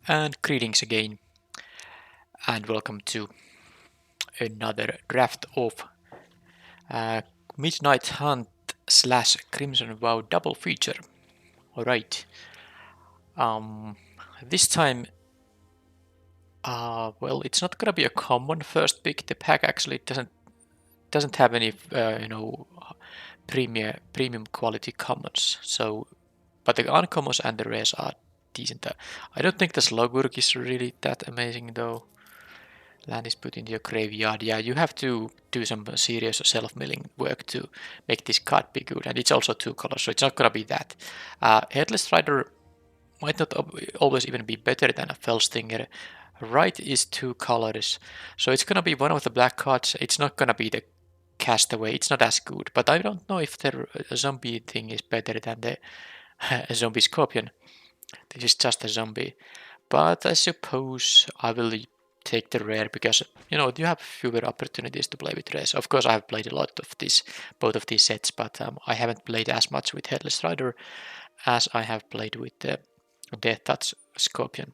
And greetings again, and welcome to another draft of uh, Midnight Hunt slash Crimson Vow double feature. Alright, um, this time, well, it's not gonna be a common first pick. The pack actually doesn't have any, premium quality commons. So, but the uncommons and the rares are decent. I don't think the Slogurk is really that amazing though. Land is put into your graveyard. Yeah, you have to do some serious self-milling work to make this card be good. And it's also two colors, so it's not gonna be that. Headless Rider might not always even be better than a Fellstinger. Right is two colors, so it's gonna be one of the black cards. It's not gonna be the Castaway. It's not as good, but I don't know if the zombie thing is better than the zombie Scorpion. This is just a zombie. But I suppose I will take the rare because you have fewer opportunities to play with rares. Of course, I have played a lot of both of these sets, but I haven't played as much with Headless Rider as I have played with the Death Touch Scorpion.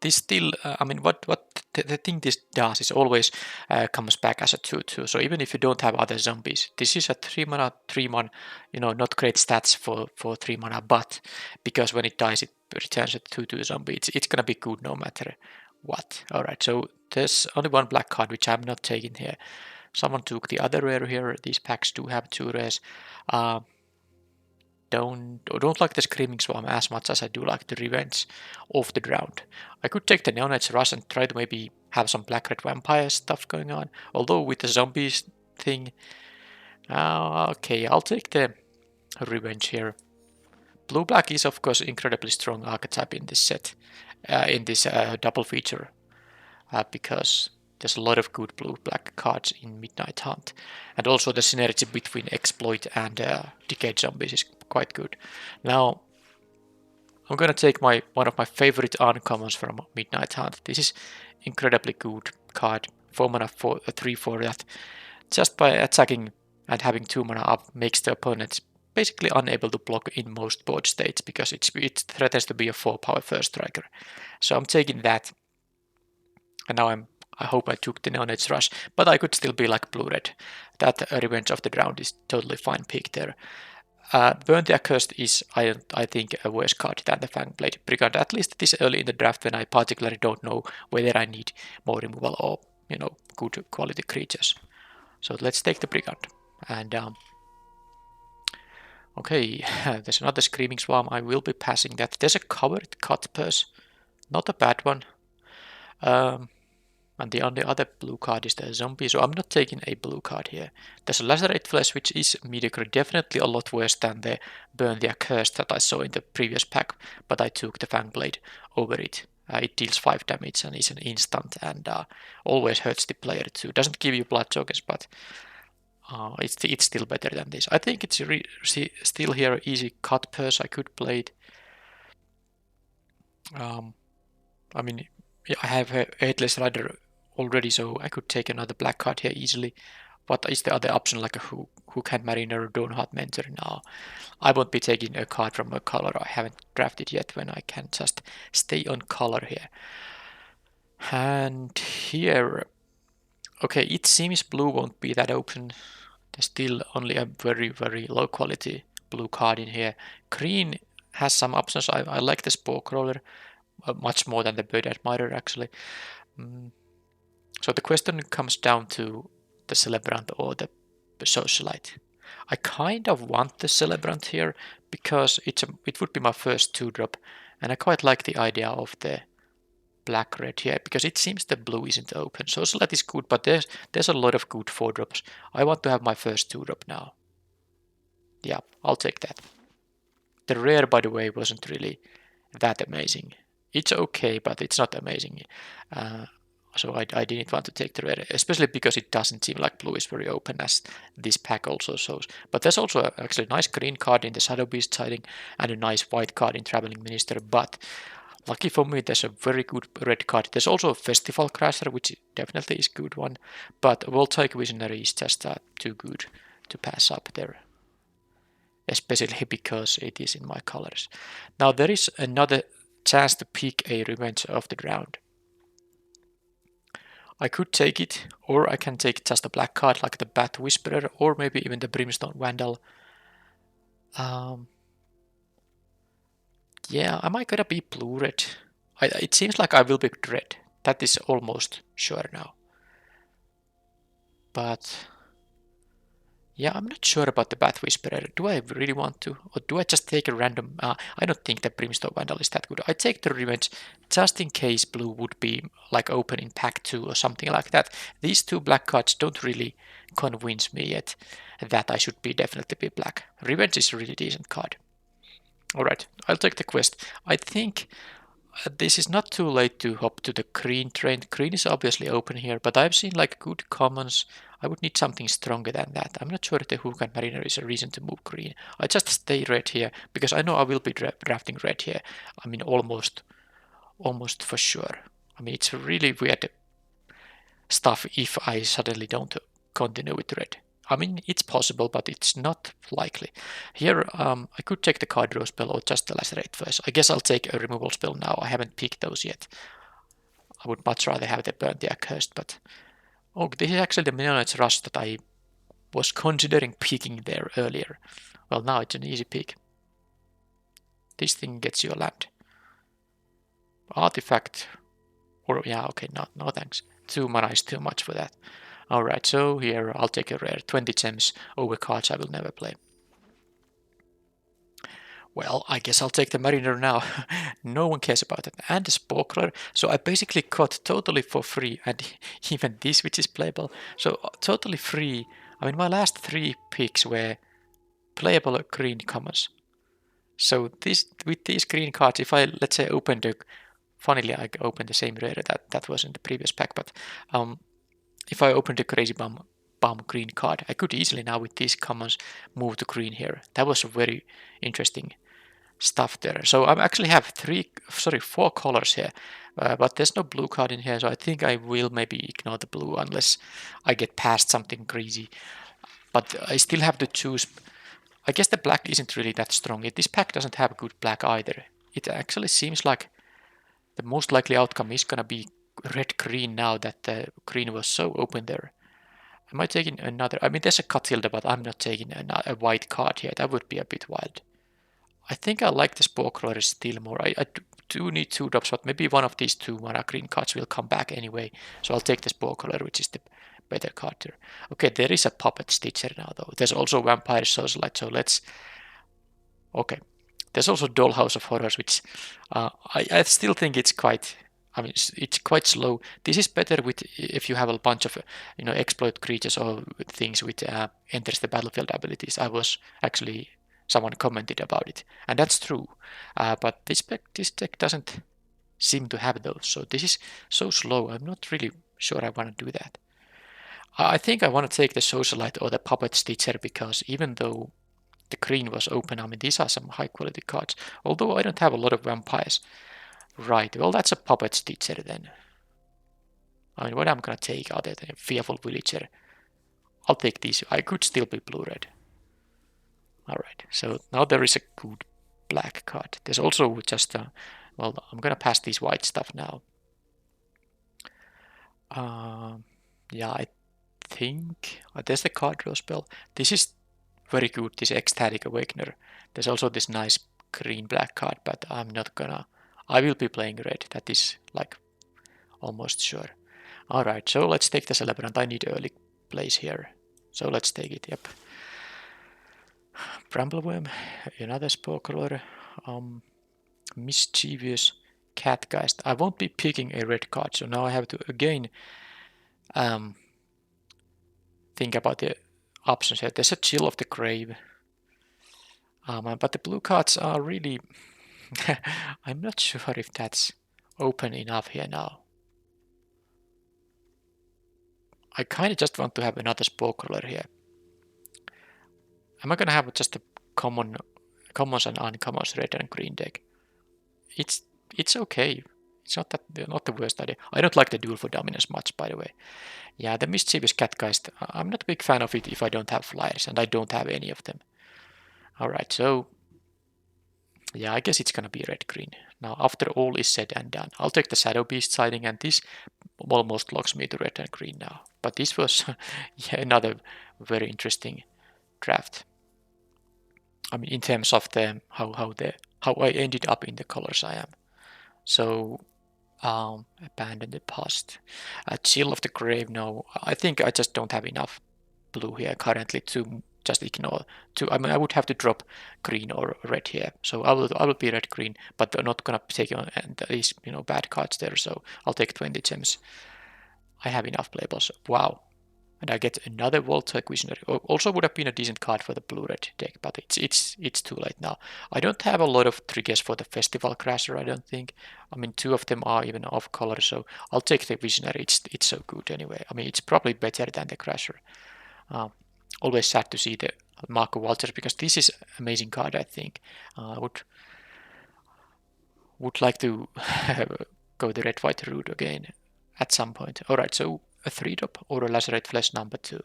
This still, I mean, what the thing this does is always comes back as a 2/2. So even if you don't have other zombies, this is a 3-mana, 3-1, not great stats for 3-mana, but because when it dies, it returns a 2/2 zombie. It's gonna be good no matter what. Alright, so there's only one black card, which I'm not taking here. Someone took the other rare here. These packs do have two rares. Don't like the Screaming Swarm as much as I do like the Revenge of the Drowned. I could take the Neonate Rush and try to maybe have some Black Red Vampire stuff going on, although with the zombies thing, okay, I'll take the Revenge here. Blue-Black is of course incredibly strong archetype in this set, in this double feature, because there's a lot of good blue-black cards in Midnight Hunt, and also the synergy between Exploit and Decayed Zombies is quite good. Now, I'm gonna take one of my favorite uncommons from Midnight Hunt. This is incredibly good card. 4 mana for 3/4 that just by attacking and having 2 mana up makes the opponent basically unable to block in most board states because it threatens to be a 4-power first striker. So I'm taking that, and now I hope I took the Neonate Rush, but I could still be like blue-red. That Revenge of the Drowned is totally fine pick there. Burn the Accursed is, I think, a worse card than the Fangblade Brigand, at least this early in the draft when I particularly don't know whether I need more removal or, good quality creatures. So let's take the Brigand. And, okay, there's another Screaming Swarm. I will be passing that. There's a covered Cutpurse, not a bad one. And the only other blue card is the zombie, so I'm not taking a blue card here. There's a Lacerate Flesh, which is mediocre, definitely a lot worse than the Burn the Accursed that I saw in the previous pack, but I took the Fangblade over it. It deals 5 damage and is an instant and always hurts the player too. Doesn't give you blood tokens, but it's still better than this. I think it's still here easy Cutpurse. I could play it. I mean, I have a Headless Rider already, so I could take another black card here easily. What is the other option, like a Hook-Hand Mariner or Dawnheart Mentor? Now, I won't be taking a card from a color I haven't drafted yet when I can just stay on color here. And here, okay, it seems blue won't be that open. There's still only a very, very low quality blue card in here. Green has some options. I like the Spore Crawler much more than the Bird Admirer actually. So the question comes down to the Celebrant or the Socialite. I kind of want the Celebrant here because it would be my first 2-drop, and I quite like the idea of the black-red here because it seems the blue isn't open. Socialite is good, but there's a lot of good 4-drops. I want to have my first 2-drop now. Yeah, I'll take that. The rare, by the way, wasn't really that amazing. It's okay, but it's not amazing. So I didn't want to take the rare, especially because it doesn't seem like blue is very open as this pack also shows. But there's also actually a nice green card in the Shadow Beast sighting and a nice white card in Traveling Minister, but lucky for me there's a very good red card. There's also a Festival Crasher, which definitely is a good one, but Voltaic Visionary is just too good to pass up there, especially because it is in my colors. Now there is another chance to pick a revenge of the round. I could take it, or I can take just a black card like the Bat Whisperer, or maybe even the Brimstone Vandal. Yeah, am I gonna be blue-red? It seems like I will be red. That is almost sure now. But yeah, I'm not sure about the Bat Whisperer. Do I really want to? Or do I just take a random... I don't think the Brimstone Vandal is that good. I take the Revenge just in case blue would be like open in pack 2 or something like that. These two black cards don't really convince me yet that I should be definitely be black. Revenge is a really decent card. Alright, I'll take the quest. I think this is not too late to hop to the green train. Green is obviously open here, but I've seen like good commons. I would need something stronger than that. I'm not sure if the Hook and Mariner is a reason to move green. I just stay red here because I know I will be drafting red here. I mean, almost for sure. I mean, it's really weird stuff if I suddenly don't continue with red. I mean, it's possible, but it's not likely. Here, I could take the card draw spell or just the lacerate first. I guess I'll take a removal spell now. I haven't picked those yet. I would much rather have the burn the accursed, but... Oh, this is actually the Mennonite's Rush that I was considering picking there earlier. Well, now it's an easy pick. This thing gets you a land. Artifact. Or, yeah, okay, no thanks. 2 mana is too much for that. Alright, so here I'll take a rare 20 gems over cards I will never play. Well, I guess I'll take the Mariner now. No one cares about it. And the Sporkler. So I basically got totally for free, and even this which is playable. So totally free. I mean, my last 3 picks were playable green commons. So this with these green cards, if I, let's say, open the... Funnily, I opened the same rare that was in the previous pack, but if I open the Crazy Bomb green card, I could easily now with these commons move to green here. That was a very interesting stuff there. So I actually have 4 colors here, but there's no blue card in here, so I think I will maybe ignore the blue unless I get past something crazy. But I still have to choose. I guess the black isn't really that strong. This pack doesn't have good black either. It actually seems like the most likely outcome is gonna be red-green now that the green was so open there. Am I taking another? I mean, there's a Catilda, but I'm not taking a white card here. That would be a bit wild. I think I like the Sporkler still more. I do need 2 drops, but maybe one of these 2 mana green cards will come back anyway. So I'll take the Sporkler, which is the better card here. Okay, there is a Puppet Stitcher now, though. There's also Vampire Socialite, so let's... Okay. There's also Dollhouse of Horrors, which I still think it's quite... I mean, it's quite slow. This is better with if you have a bunch of exploit creatures or things with enters the battlefield abilities. I was actually... Someone commented about it, and that's true. But this deck doesn't seem to have those, so this is so slow. I'm not really sure I want to do that. I think I want to take the Socialite or the Puppet Stitcher because even though the green was open, I mean, these are some high quality cards. Although I don't have a lot of vampires. Right, well, that's a Puppet Stitcher then. I mean, what I'm gonna take other than Fearful Villager? I'll take these. I could still be blue-red. Alright, so now there is a good black card. There's also just a... Well, I'm gonna pass these white stuff now. Yeah, I think... there's the card draw spell. This is very good, this Ecstatic Awakener. There's also this nice green-black card, but I'm not gonna... I will be playing red, that is like almost sure. Alright, so let's take the Celebrant. I need early plays here. So let's take it, yep. Brambleworm, another Sporkler, Mischievous Catgeist. I won't be picking a red card, so now I have to again think about the options here. There's a Chill of the Grave, but the blue cards are really... I'm not sure if that's open enough here now. I kind of just want to have another Sporkler here. Am I gonna have just a commons and uncommons red and green deck? It's okay. It's not the worst idea. I don't like the Duel for Dominance much, by the way. Yeah, the Mischievous Catgeist. I'm not a big fan of it if I don't have flyers, and I don't have any of them. Alright, so Yeah, I guess it's gonna be red-green. Now, after all is said and done, I'll take the Shadow Beast siding, and this almost locks me to red and green now. But this was yeah, another very interesting draft. I mean, in terms of the how I ended up in the colors I am. So, abandon the past. Chill of the grave. No, I think I just don't have enough blue here currently to just ignore. I mean, I would have to drop green or red here. So I will be red green, but I'm not gonna take on and these bad cards there. So I'll take 20 gems. I have enough playables. Wow. And I get another Voltaic Visionary. Also would have been a decent card for the blue-red deck, but it's too late now. I don't have a lot of triggers for the Festival Crasher, I don't think. I mean, two of them are even off color, so I'll take the Visionary. It's so good anyway. I mean, it's probably better than the Crasher. Always sad to see the Marco Walters because this is amazing card, I think. I would like to go the red-white route again at some point. Alright, so a 3-drop or a Lacerate Flesh number 2.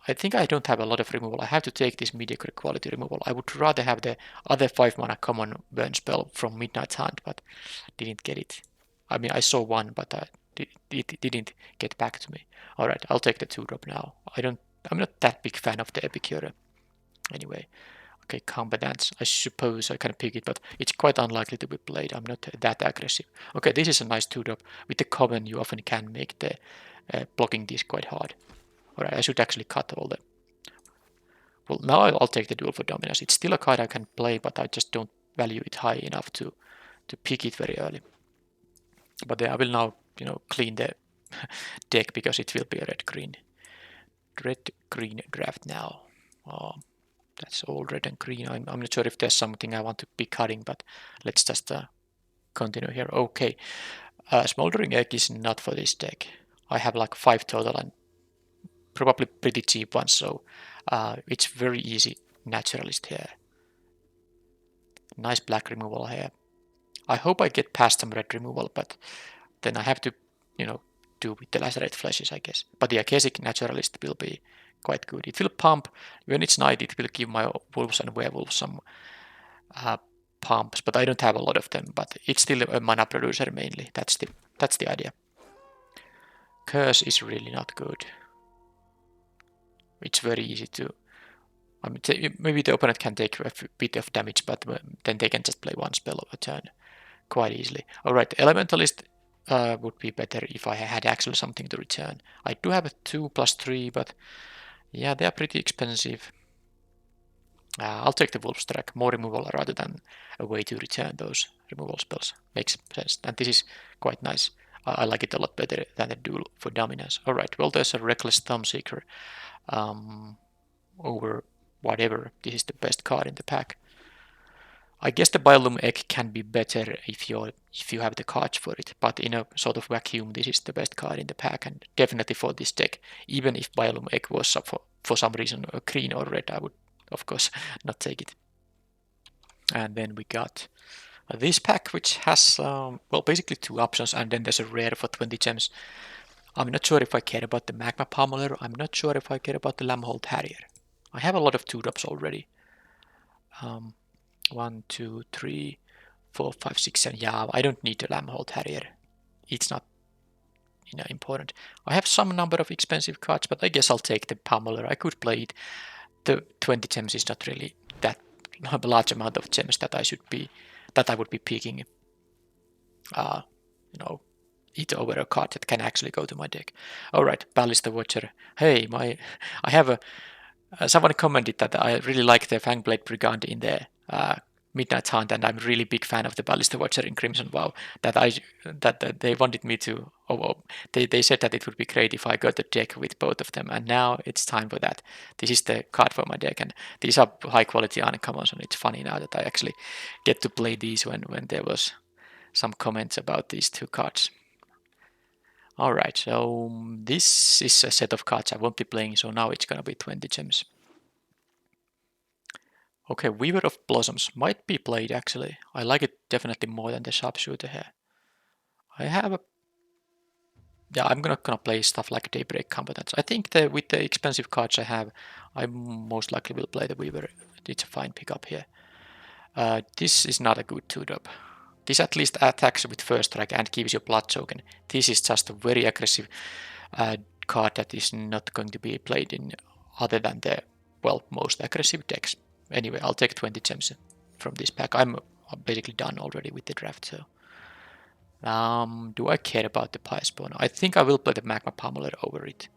I think I don't have a lot of removal. I have to take this mediocre quality removal. I would rather have the other 5 mana common burn spell from Midnight Hunt, but didn't get it. I mean, I saw one, but it didn't get back to me. Alright, I'll take the 2-drop now. I'm not that big fan of the Epicure. Anyway, okay, Combat Dance. I suppose I can pick it, but it's quite unlikely to be played. I'm not that aggressive. Okay, this is a nice 2-drop. With the Coven, you often can make the blocking this quite hard. Alright, I should actually cut all the... Well, now I'll take the Duel for Dominance. It's still a card I can play, but I just don't value it high enough to pick it very early. But I will now, clean the deck because it will be a red-green draft now. Oh, that's all red and green. I'm not sure if there's something I want to be cutting, but let's just continue here. Okay, Smoldering Egg is not for this deck. I have like 5 total and probably pretty cheap ones, so it's very easy naturalist here. Nice black removal here. I hope I get past some red removal, but then I have to, do with the Lacerate Fleshes, I guess. But the Akeshic Naturalist will be quite good. It will pump, when it's night, it will give my wolves and werewolves some pumps, but I don't have a lot of them, but it's still a mana producer mainly. That's the idea. Curse is really not good. It's very easy to... I mean, maybe the opponent can take a bit of damage, but then they can just play one spell a turn quite easily. Alright, Elementalist would be better if I had actually something to return. I do have a 2+3, but yeah, they are pretty expensive. I'll take the Wolf's Track, more removal rather than a way to return those removal spells. Makes sense, and this is quite nice. I like it a lot better than the Duel for Dominance. Alright, well, there's a Reckless Thumbseeker over whatever. This is the best card in the pack. I guess the Biolume Egg can be better if you have the cards for it, but in a sort of vacuum, this is the best card in the pack, and definitely for this deck. Even if Biolume Egg was for some reason a green or red, I would of course not take it. And then we got this pack, which has well, basically 2 options, and then there's a rare for 20 gems. I'm not sure if I care about the Magma Pummeler. I'm not sure if I care about the Lambhold Harrier. I have a lot of 2-drops already. 1, 2, 3, 4, 5, 6, 7. Yeah, I don't need the Lambhold Harrier. It's not important. I have some number of expensive cards, but I guess I'll take the Pummeler. I could play it. The 20 gems is not really that large amount of gems that I would be picking. It over a card that can actually go to my deck. Alright, Ballista Watcher. Hey, I have a... someone commented that I really like the Fangblade Brigand in the Midnight Hunt, and I'm a really big fan of the Ballista Watcher in Crimson Vow. That they wanted me to... they said that it would be great if I got the deck with both of them, and now it's time for that. This is the card for my deck, and these are high quality uncommons, and it's funny now that I actually get to play these when there was some comments about these 2 cards. Alright, so this is a set of cards I won't be playing, so now it's gonna be 20 gems. Okay, Weaver of Blossoms might be played actually. I like it definitely more than the Sharpshooter here. I have a... Yeah, I'm gonna play stuff like Daybreak Combatants. I think with the expensive cards I have, I most likely will play the Weaver. It's a fine pickup here. This is not a good 2-drop. This at least attacks with first strike and gives you blood token. This is just a very aggressive card that is not going to be played in other than the, well, most aggressive decks. Anyway, I'll take 20 gems from this pack. I'm basically done already with the draft, so. Do I care about the Pie Spawn? I think I will play the Magma Pummeler over it.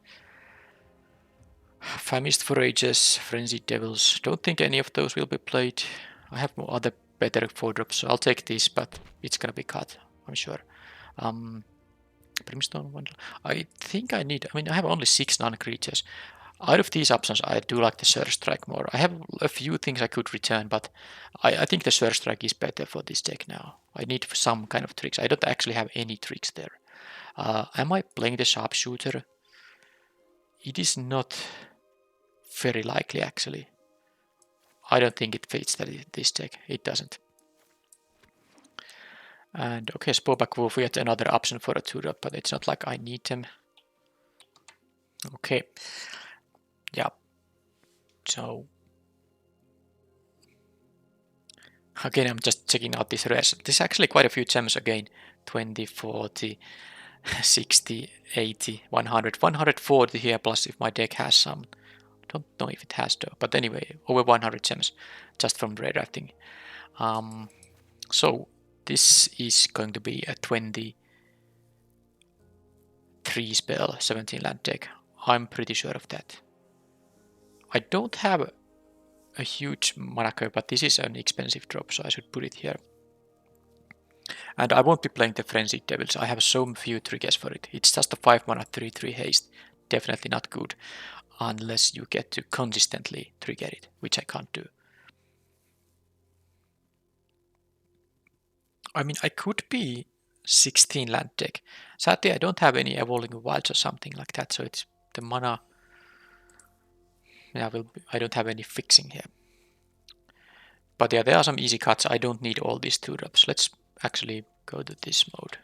Famished Forages, Frenzied Devils. Don't think any of those will be played. I have more other better 4-drops, so I'll take this, but it's gonna be cut, I'm sure. Brimstone Wonder. I think I need, I have only 6 non-creatures. Out of these options, I do like the Surge Strike more. I have a few things I could return, but I think the Surge Strike is better for this deck now. I need some kind of tricks. I don't actually have any tricks there. Am I playing the Sharpshooter? It is not very likely, actually. I don't think it fits this deck. It doesn't. And okay, Sporeback Wolf, yet another option for a 2-drop, but it's not like I need them. Okay. Yeah. So again, I'm just checking out this res. There's actually quite a few gems again. 20, 40, 60, 80, 100. 140 here, plus if my deck has some. Don't know if it has though. But anyway, over 100 gems just from redrafting. So this is going to be a 23 spell, 17 land deck. I'm pretty sure of that. I don't have a huge mana curve, but this is an expensive drop, so I should put it here. And I won't be playing the Frenzied Devils. I have so few triggers for it. It's just a 5 mana 3/3 haste. Definitely not good unless you get to consistently trigger it, which I can't do. I could be 16 land deck. Sadly, I don't have any Evolving Wilds or something like that, so it's the mana. Yeah, I don't have any fixing here. But yeah, there are some easy cuts. I don't need all these 2-drops. Let's actually go to this mode.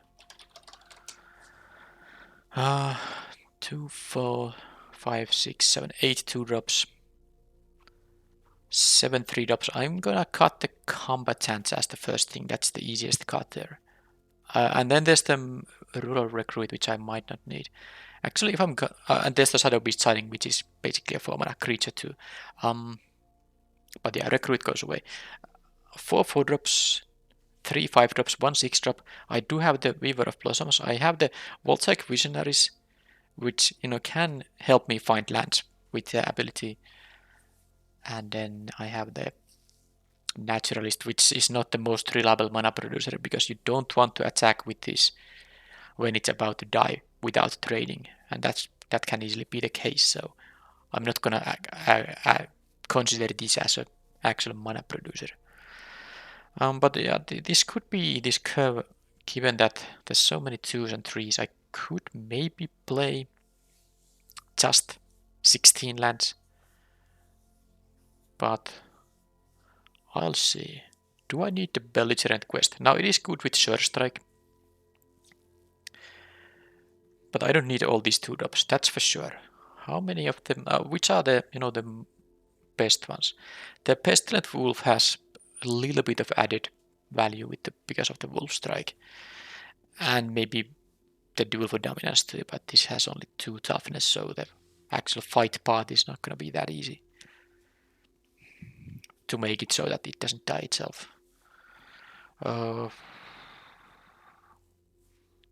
2, 4, 5, 6, 7, 8 2-drops. 7 3-drops. I'm gonna cut the combatants as the first thing. That's the easiest cut there. And then there's the Rural Recruit, which I might not need. Actually, if I'm and there's the Shadow Beast Sighting, which is basically a 4-mana creature too. But yeah, Recruit goes away. 4 4-drops, 3 5-drops, 1 6-drop. I do have the Weaver of Blossoms. I have the Voltaic Visionaries, which can help me find lands with the ability. And then I have the Naturalist, which is not the most reliable mana producer because you don't want to attack with this when it's about to die without trading, and that can easily be the case. So I'm not gonna consider this as an actual mana producer. But yeah, this could be this curve. Given that there's so many 2s and 3s, I could maybe play just 16 lands. But I'll see. Do I need the Belligerent quest? Now it is good with Surge Strike. But I don't need all these 2-drops, that's for sure. How many of them, which are the, the best ones? The Pestilent Wolf has a little bit of added value because of the Wolf Strike. And maybe the Duel for Dominance too, but this has only 2 toughness, so the actual fight part is not going to be that easy to make it so that it doesn't die itself. So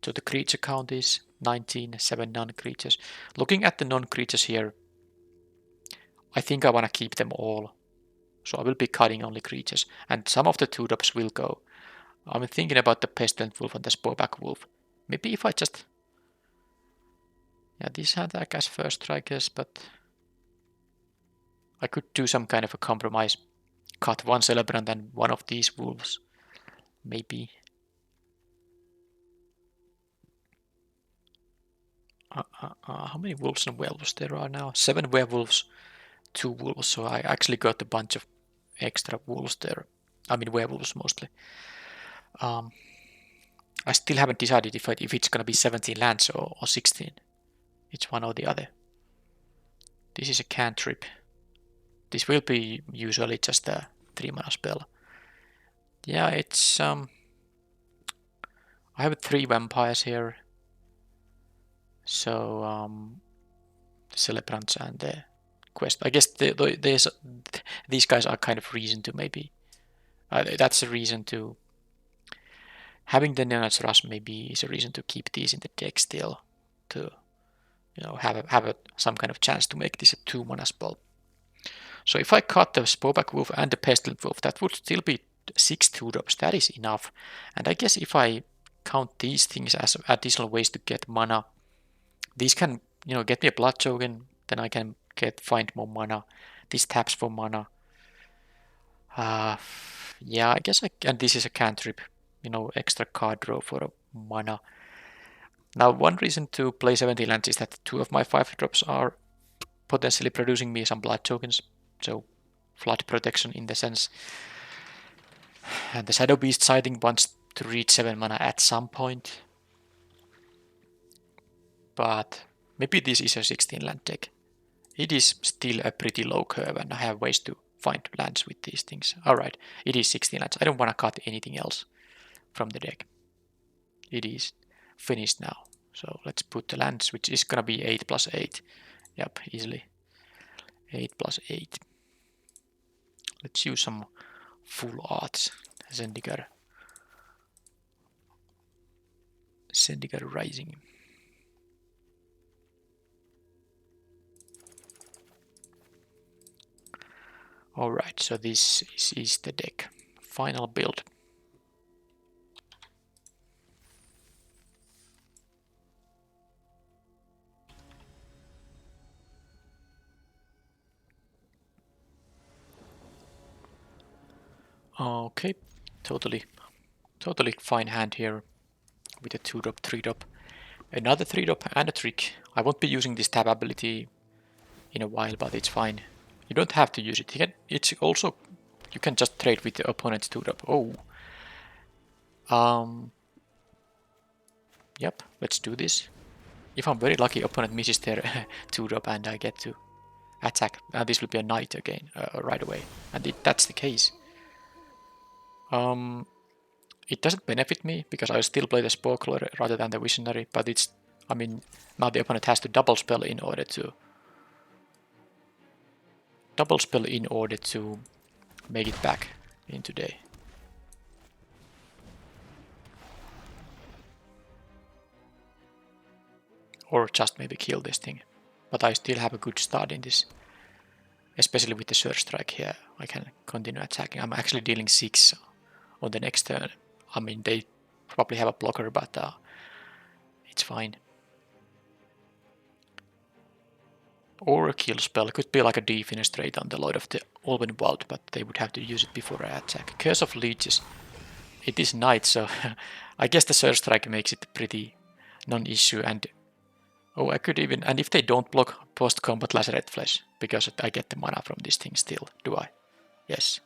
the creature count is 19, 7 non-creatures. Looking at the non-creatures here, I think I want to keep them all. So I will be cutting only creatures. And some of the 2-drops will go. I'm thinking about the Pestilent Wolf and the Sporeback Wolf. Maybe if I just... Yeah, these attack as first strikers, but... I could do some kind of a compromise. Cut 1 Celebrant and 1 of these wolves. Maybe. How many wolves and werewolves there are now? 7 werewolves, 2 wolves, so I actually got a bunch of extra wolves there. Werewolves mostly. I still haven't decided if it's gonna be 17 lands or 16. It's one or the other. This is a cantrip. This will be usually just a 3-mana spell. Yeah, it's I have 3 vampires here. So the celebrants and the quest. I guess these guys are kind of reason to maybe. That's a reason to having the Neonats Rush. Maybe is a reason to keep these in the deck still, to have some kind of chance to make this a 2-mana spell. So if I cut the Spoback Wolf and the Pestilent Wolf, that would still be 6 2-drops. That is enough. And I guess if I count these things as additional ways to get mana, these can get me a Blood Token. Then I can find more mana. This taps for mana. Yeah, I guess and this is a cantrip. Extra card draw for a mana. Now, one reason to play 70 lands is that 2 of my 5 drops are potentially producing me some blood tokens. So, flood protection in the sense. And the Shadow Beast sighting wants to reach 7 mana at some point. But maybe this is a 16 land deck. It is still a pretty low curve, and I have ways to find lands with these things. Alright, it is 16 lands. I don't want to cut anything else from the deck. It is finished now. So let's put the lands, which is gonna be 8 plus 8. Yep, easily. 8 plus 8. Let's use some full arts. Zendikar Rising. Alright, so this is the deck. Final build. Okay, totally fine hand here with a 2-drop, 3-drop. Another 3-drop and a trick. I won't be using this tab ability in a while, but it's fine. You don't have to use it. It's also, you can just trade with the opponent's 2-drop. Oh. Yep, let's do this. If I'm very lucky, opponent misses their 2-drop and I get to attack. This will be a knight again, right away. And that's the case. It doesn't benefit me because I still play the Sporkler rather than the Visionary, but now the opponent has to double spell in order to make it back into day. Or just maybe kill this thing. But I still have a good start in this. Especially with the Surge Strike here, I can continue attacking. I'm actually dealing 6 on the next turn. They probably have a blocker, but it's fine. Or a kill spell. Could be like a Defenestrate on the Lord of the Olven Vault, but they would have to use it before I attack. Curse of Leeches. It is night, so I guess the Surge Strike makes it pretty non-issue. And I could even, and if they don't block post-combat Lacerate Flesh, because I get the mana from this thing still, do I? Yes.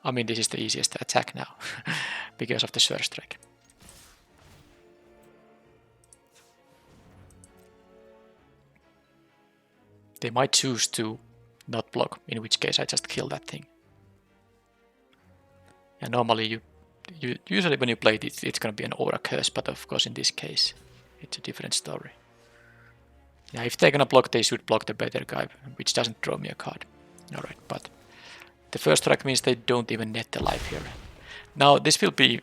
This is the easiest attack now, because of the Surge Strike. They might choose to not block, in which case I just kill that thing. And normally usually when you play it, it's gonna be an Aura Curse, but of course in this case, it's a different story. Yeah, if they're gonna block, they should block the better guy, which doesn't draw me a card. Alright, but the first strike means they don't even net the life here. Now this will be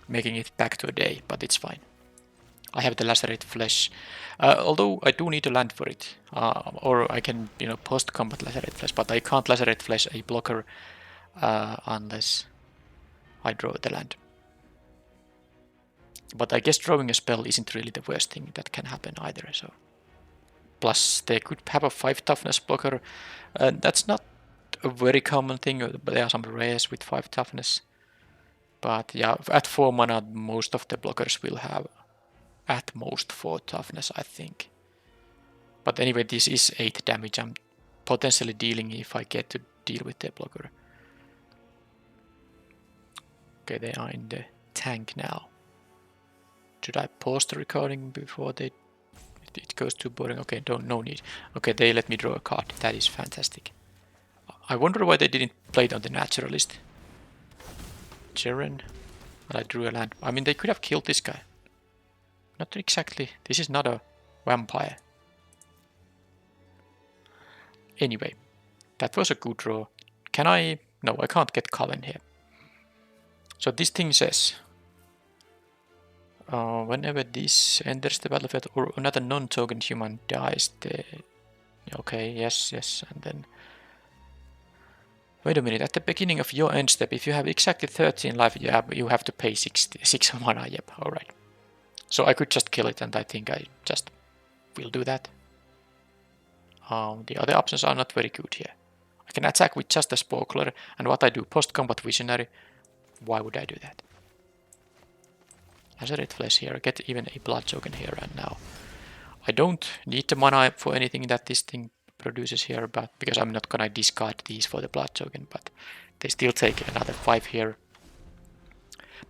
making it back to a day, but it's fine. I have the Lacerate Flesh, although I do need a land for it, or I can post-combat Lacerate Flesh, but I can't Lacerate Flesh a blocker unless I draw the land. But I guess drawing a spell isn't really the worst thing that can happen either. So, plus they could have a 5 toughness blocker. That's not a very common thing, but there are some rares with 5 toughness. But yeah, at 4 mana, most of the blockers will have at most 4 toughness, I think. But anyway, this is 8 damage I'm potentially dealing if I get to deal with the blocker. Okay, they are in the tank now. Should I pause the recording before it goes too boring? Okay, no need. Okay, they let me draw a card. That is fantastic. I wonder why they didn't play it on the Naturalist. Jeren. But I drew a land. I mean, they could have killed this guy. Not exactly. This is not a vampire. Anyway, that was a good draw. Can I... No, I can't get Coven here. So this thing says... whenever this enters the battlefield or another non-token human dies, the... Okay, yes, and then... Wait a minute, at the beginning of your end step, if you have exactly 13 life, you have to pay 6 mana, yep, alright. So I could just kill it, and I think I just will do that. The other options are not very good here. I can attack with just a Sporkler, and what I do, post-combat Visionary, why would I do that? Lacerate Flesh here, get even a Blood Token here and now. I don't need the mana for anything that this thing produces here, but because I'm not gonna discard these for the Blood Token, but they still take another 5 here.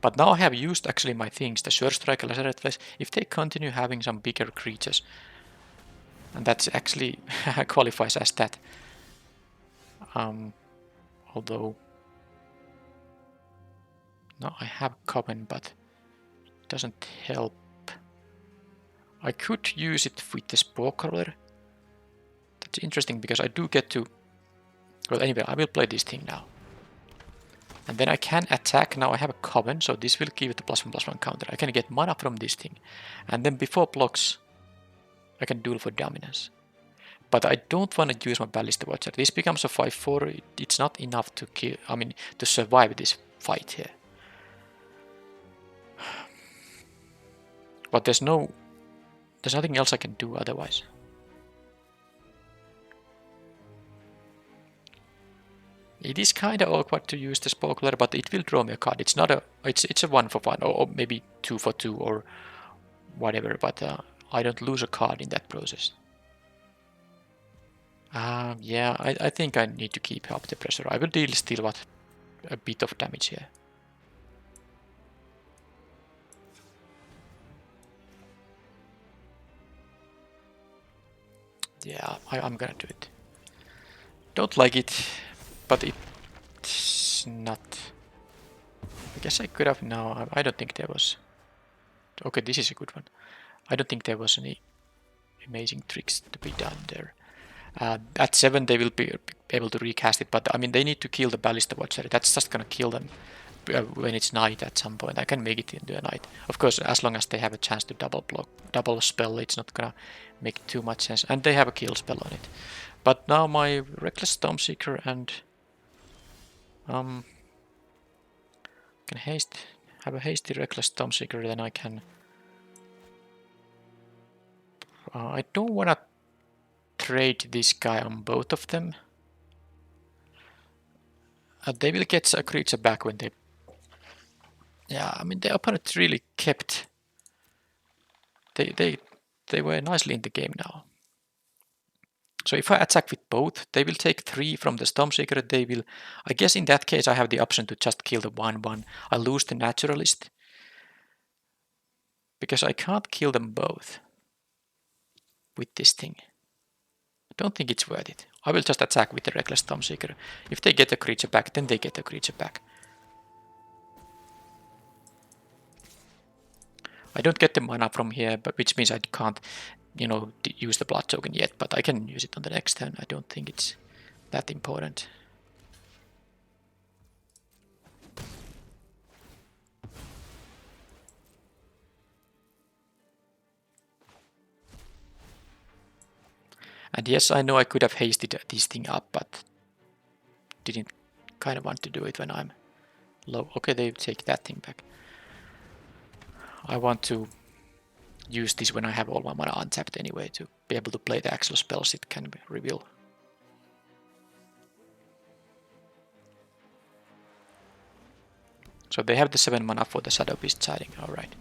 But now I have used actually my things, the Sure Strike, Lacerate Flesh, if they continue having some bigger creatures, and that actually qualifies as that. Although... No, I have Coven, but it doesn't help. I could use it with the Sporkler. That's interesting because I do get to... Well, anyway, I will play this thing now. And then I can attack. Now I have a Coven, so this will give it a +1/+1 counter. I can get mana from this thing. And then before blocks, I can duel for dominance. But I don't want to use my Ballista Watcher. This becomes a 5/4. It's not enough to kill. I mean, to survive this fight here. But there's nothing else I can do otherwise. It is kind of awkward to use the Sporkler, but it will draw me a card. It's not a... It's a 1/1 or maybe 2/2 or whatever, but I don't lose a card in that process. Yeah, I think I need to keep up the pressure. I will deal still a bit of damage here. Yeah, I'm gonna do it. Don't like it, but it's not... I guess I could have... No, I don't think there was... Okay, this is a good one. I don't think there was any amazing tricks to be done there. At 7 they will be able to recast it, but I mean they need to kill the Ballista Watcher. That's just gonna kill them when it's night at some point. I can make it into a night. Of course, as long as they have a chance to double spell, it's not gonna make too much sense. And they have a kill spell on it. But now my Reckless Stormseeker and can have a hasty Reckless Stormseeker, then I can... I don't wanna trade this guy on both of them. They will get a creature back when they... Yeah, I mean the opponent really kept... They were nicely in the game now. So if I attack with both, they will take 3 from the Stormseeker. They will... I guess in that case I have the option to just kill the 1/1. I lose the Naturalist. Because I can't kill them both with this thing. I don't think it's worth it. I will just attack with the Reckless Stormseeker. If they get a creature back, then they get a creature back. I don't get the mana from here, but which means I can't, you know, use the Blood Token yet, but I can use it on the next turn. I don't think it's that important. And yes, I know I could have hasted this thing up, but didn't kind of want to do it when I'm low. Okay, they take that thing back. I want to use this when I have all my mana untapped anyway, to be able to play the actual spells it can reveal. So they have the 7 mana for the Shadow Beast siding, alright.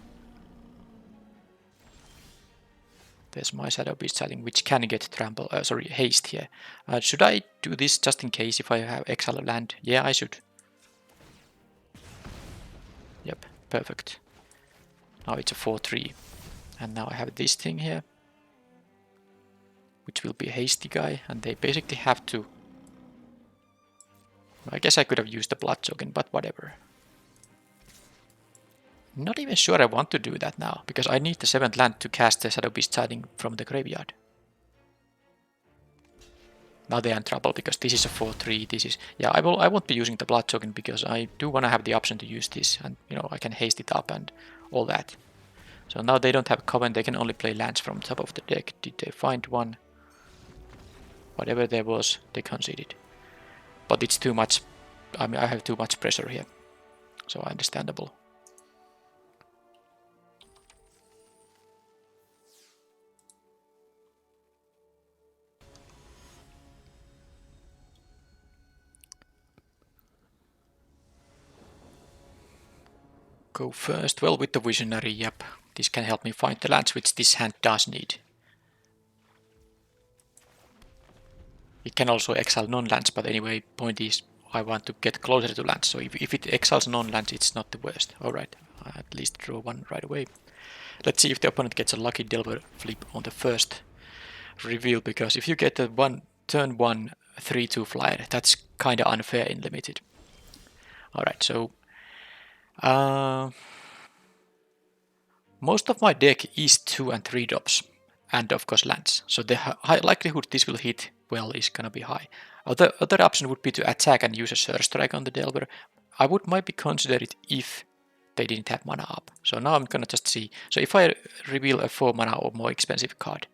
There's my Shadow Beast siding, which can get haste here. Should I do this just in case if I have exile land? Yeah, I should. Yep, perfect. Now it's a 4/3. And now I have this thing here, which will be a hasty guy, and they basically have to... I guess I could have used the Blood Token, but whatever. Not even sure I want to do that now, because I need the 7th land to cast the Shadow Beast Tiding from the graveyard. Now they are in trouble because this is a 4-3. This is, yeah, I won't be using the blood token because I do want to have the option to use this, and you know I can haste it up and all that. So now they don't have Coven, they can only play lands from top of the deck. Did they find one? Whatever there was, they conceded. But it's too much, I mean I have too much pressure here. So understandable. Go first, well with the Visionary, yep. This can help me find the lands which this hand does need. It can also exile non-lands, but anyway, point is I want to get closer to lands, so if it exiles non-lands it's not the worst. Alright, I at least draw one right away. Let's see if the opponent gets a lucky Delver flip on the first reveal, because if you get a turn 1 3-2 flyer, that's kinda unfair in limited. Alright, so most of my deck is 2 and 3 drops, and of course lands, so the high likelihood this will hit well is gonna be high. Other option would be to attack and use a Surge Strike on the Delver. I would maybe consider it if they didn't have mana up. So now I'm gonna just see. So if I reveal a 4 mana or more expensive card,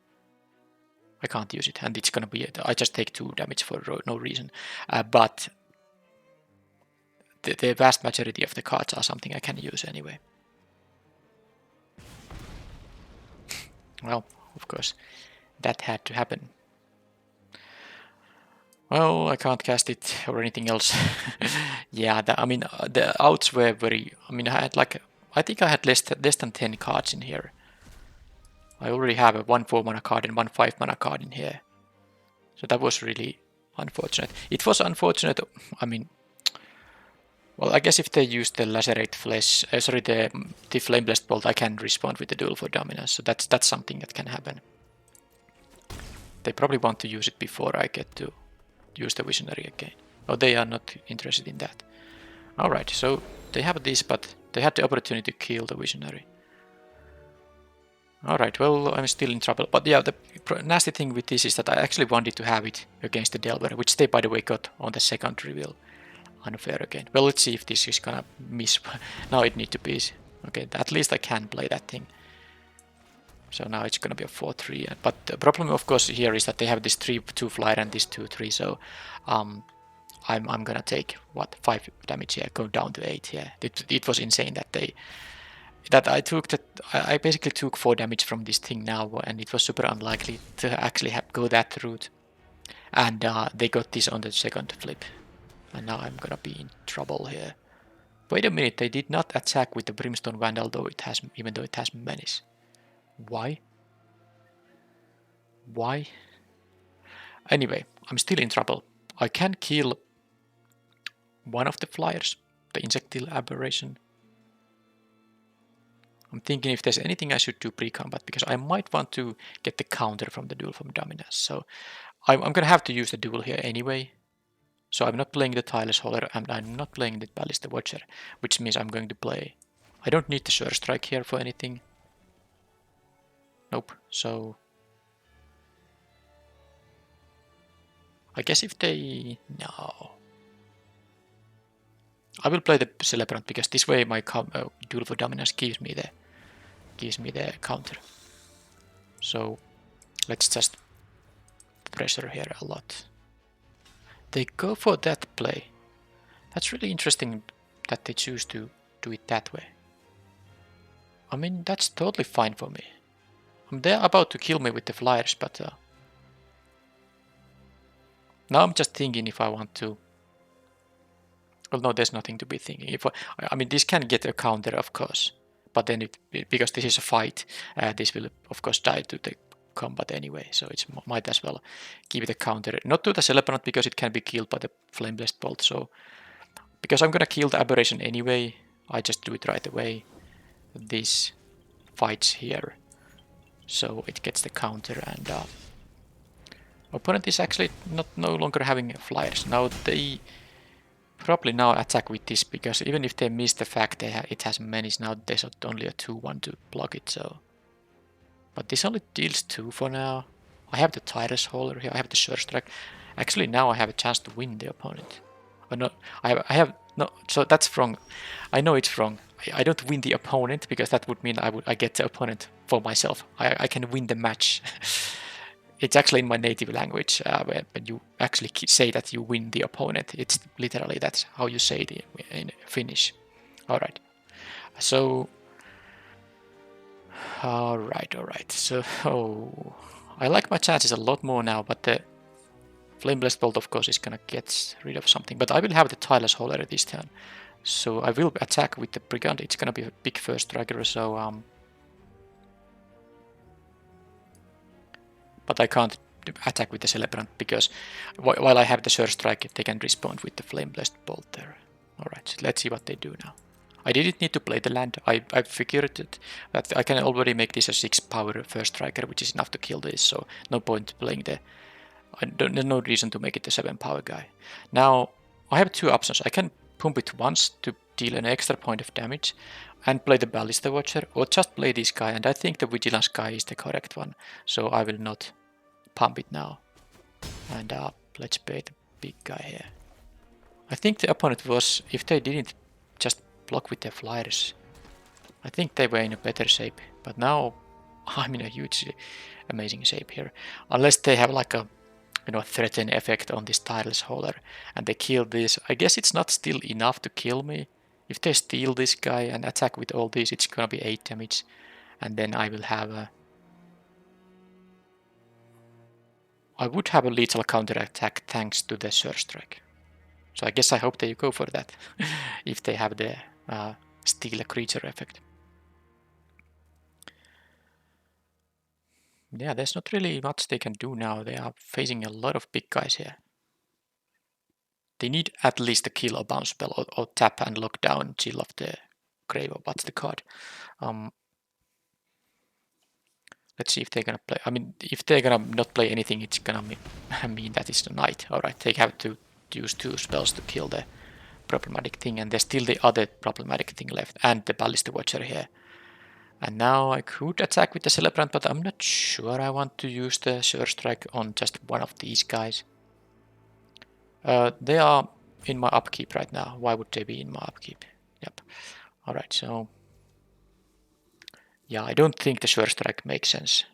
I can't use it, and it's gonna be, I just take 2 damage for no reason. But the vast majority of the cards are something I can use anyway. Well, of course, that had to happen. Well, I can't cast it or anything else. Yeah, I mean, the outs were very... I mean, I had like... I think I had less than 10 cards in here. I already have a 1 4 mana card and 1 5 mana card in here. So that was really unfortunate. It was unfortunate, I mean... Well, I guess if they use the Lacerate Flesh... sorry, the Flame Blessed Bolt, I can respond with the Duel for Dominance. So that's something that can happen. They probably want to use it before I get to use the Visionary again. Oh, they are not interested in that. Alright, so they have this, but they had the opportunity to kill the Visionary. Alright, well, I'm still in trouble. But yeah, the nasty thing with this is that I actually wanted to have it against the Delver, which they, by the way, got on the second reveal. Unfair again. Well, let's see if this is gonna miss. Now it needs to be... Okay, at least I can play that thing. So now it's gonna be a 4-3. But the problem, of course, here is that they have this 3-2 flyer and this 2-3. So I'm gonna take what, 5 damage here, go down to 8 here. It was insane that I basically took 4 damage from this thing now, and it was super unlikely to actually go that route. And they got this on the second flip. And now I'm gonna be in trouble here. Wait a minute, they did not attack with the Brimstone Vandal, even though it has Menace. Why? Why? Anyway, I'm still in trouble. I can kill one of the flyers, the Insectile Aberration. I'm thinking if there's anything I should do pre-combat, because I might want to get the counter from the Duel from Dominance. So I'm gonna have to use the Duel here anyway. So I'm not playing the Tireless Hauler, and I'm not playing the Ballista Watcher, which means I'm going to play... I don't need the Surge Strike here for anything. Nope, so... I guess if they... No. I will play the Celebrant, because this way my Duel for Dominance gives me the counter. So let's just pressure here a lot. They go for that play. That's really interesting that they choose to do it that way. I mean, that's totally fine for me. They're about to kill me with the flyers, but now I'm just thinking if I want to... Well, no, there's nothing to be thinking. I mean, this can get a counter, of course, but then because this is a fight, this will, of course, die to the combat anyway, so it might as well give it a counter. Not to the Celebrant, because it can be killed by the Flame Blessed Bolt, so because I'm gonna kill the Aberration anyway, I just do it right away. This fights here, so it gets the counter, and opponent is actually no longer having flyers. Now they Probably now attack with this, because even if they miss the fact it has menace, now there's only a 2-1 to block it, so... But this only deals 2 for now. I have the Tireless Hauler here, I have the Sure Strike. Actually now I have a chance to win the opponent. Oh no, I have... No, so that's wrong. I know it's wrong. I don't win the opponent, because that would mean I get the opponent for myself. I can win the match. It's actually in my native language, when you actually say that you win the opponent. It's literally that's how you say it in Finnish. Alright. So... Alright. So... Oh, I like my chances a lot more now, but the Flameless Bolt of course is gonna get rid of something. But I will have the Tireless Hauler this turn. So I will attack with the Brigand. It's gonna be a big first striker, so... But I can't attack with the Celebrant, because while I have the Sure Strike, they can respond with the Flame Blessed Bolt there. Alright, so let's see what they do now. I didn't need to play the land. I figured that I can already make this a 6 power first striker, which is enough to kill this, so no point playing the... There's no reason to make it a 7 power guy. Now, I have 2 options. I can pump it once to deal an extra point of damage and play the Ballista Watcher, or just play this guy, and I think the Vigilance guy is the correct one, so I will not pump it now. And let's play the big guy here. I think the opponent was, if they didn't just block with their flyers, I think they were in a better shape, but now I'm in a huge amazing shape here. Unless they have like a threaten effect on this Tireless Hauler and they kill this. I guess it's not still enough to kill me. If they steal this guy and attack with all these, it's gonna be 8 damage, and then I will have a... I would have a lethal counterattack thanks to the Sure Strike. So I guess I hope they go for that, if they have the steal a creature effect. Yeah, there's not really much they can do now. They are facing a lot of big guys here. They need at least a kill or bounce spell, or tap and lock down Chill of the Grave, or what's the card. Let's see if they're gonna play. I mean, if they're gonna not play anything, it's gonna mean that it's the Knight. Alright, they have to use 2 spells to kill the problematic thing, and there's still the other problematic thing left, and the Ballista Watcher here. And now I could attack with the Celebrant, but I'm not sure I want to use the Sure Strike on just one of these guys. They are in my upkeep right now. Why would they be in my upkeep? Yep. Alright, so... Yeah, I don't think the Sure Strike makes sense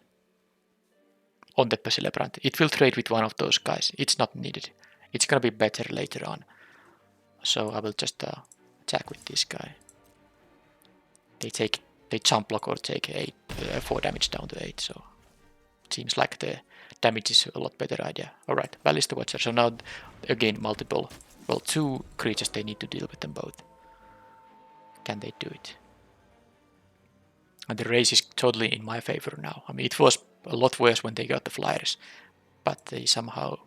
on the Celebrant. It will trade with one of those guys. It's not needed. It's gonna be better later on. So I will just attack with this guy. They jump block or take 4 damage down to 8, so it seems like the damage is a lot better idea. Alright, Ballista Watcher. So now again multiple, well, 2 creatures, they need to deal with them both. Can they do it? And the race is totally in my favor now. I mean, it was a lot worse when they got the flyers, but they somehow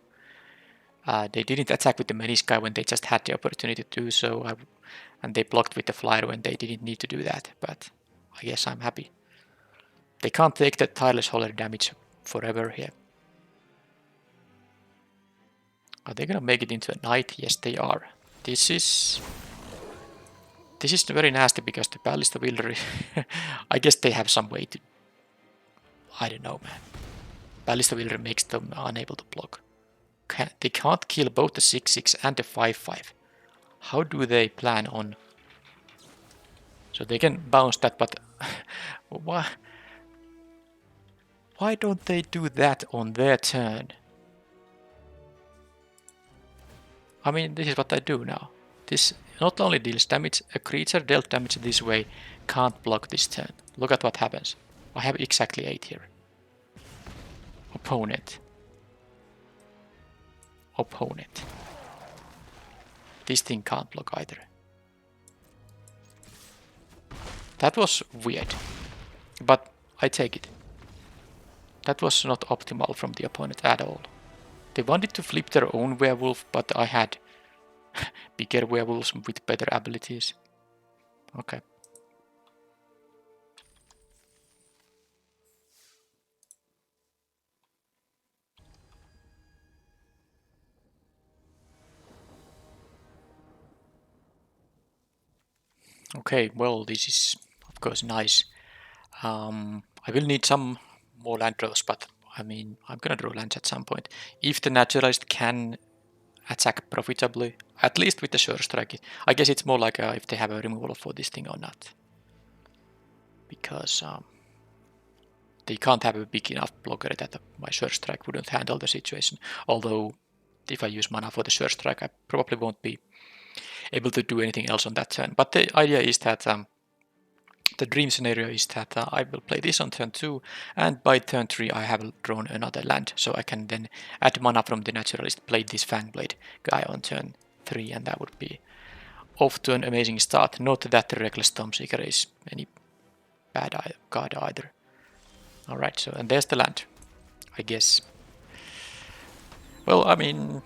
they didn't attack with the Menace guy when they just had the opportunity to do so, and they blocked with the flyer when they didn't need to do that, but I guess I'm happy. They can't take the Tireless Hauler damage forever here. Are they gonna make it into a Knight? Yes, they are. This is very nasty, because the Ballista Wielder, I guess they have some way to... I don't know, man. Ballista Wielder makes them unable to block. They can't kill both the 6/6 and the 5/5. How do they plan on... So they can bounce that, but... Why don't they do that on their turn? I mean, this is what I do now. This not only deals damage, a creature dealt damage this way can't block this turn. Look at what happens. I have exactly 8 here. Opponent. This thing can't block either. That was weird, but I take it. That was not optimal from the opponent at all. They wanted to flip their own werewolf, but I had bigger werewolves with better abilities. Okay. Okay, well, this is of course nice. I will need some more land draws, but I mean, I'm gonna draw lands at some point. If the naturalist can attack profitably, at least with the sure strike, I guess it's more like if they have a removal for this thing or not. Because they can't have a big enough blocker that my sure strike wouldn't handle the situation. Although, if I use mana for the sure strike, I probably won't be able to do anything else on that turn. But the idea is that the dream scenario is that I will play this on turn 2, and by turn 3 I have drawn another land, so I can then add mana from the naturalist, play this Fangblade guy on turn 3, and that would be off to an amazing start. Not that the Reckless Stormseeker is any bad card either. Alright, so and there's the land, I guess. Well, I mean,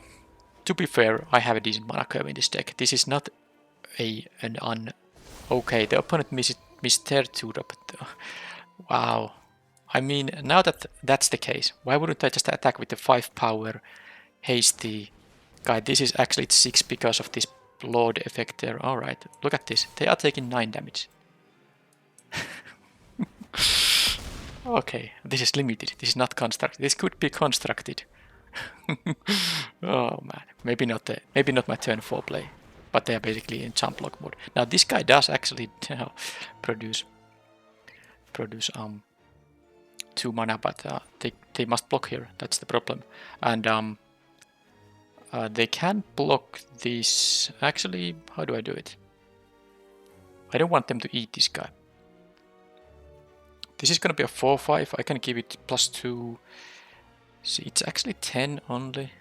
to be fair, I have a decent mana curve in this deck. This is not okay, the opponent missed their 2-drop. Wow. I mean, now that that's the case, why wouldn't I just attack with the 5 power hasty guy? This is actually 6 because of this Lord effect there. Alright, look at this. They are taking 9 damage. Okay, this is limited. This is not constructed. This could be constructed. Oh man, maybe not my turn 4 play, but they are basically in jump block mode. Now this guy does actually produce 2 mana, but they must block here. That's the problem, and they can block this. Actually, how do I do it? I don't want them to eat this guy. This is gonna be a 4/5. I can give it +2. See, it's actually 10 only.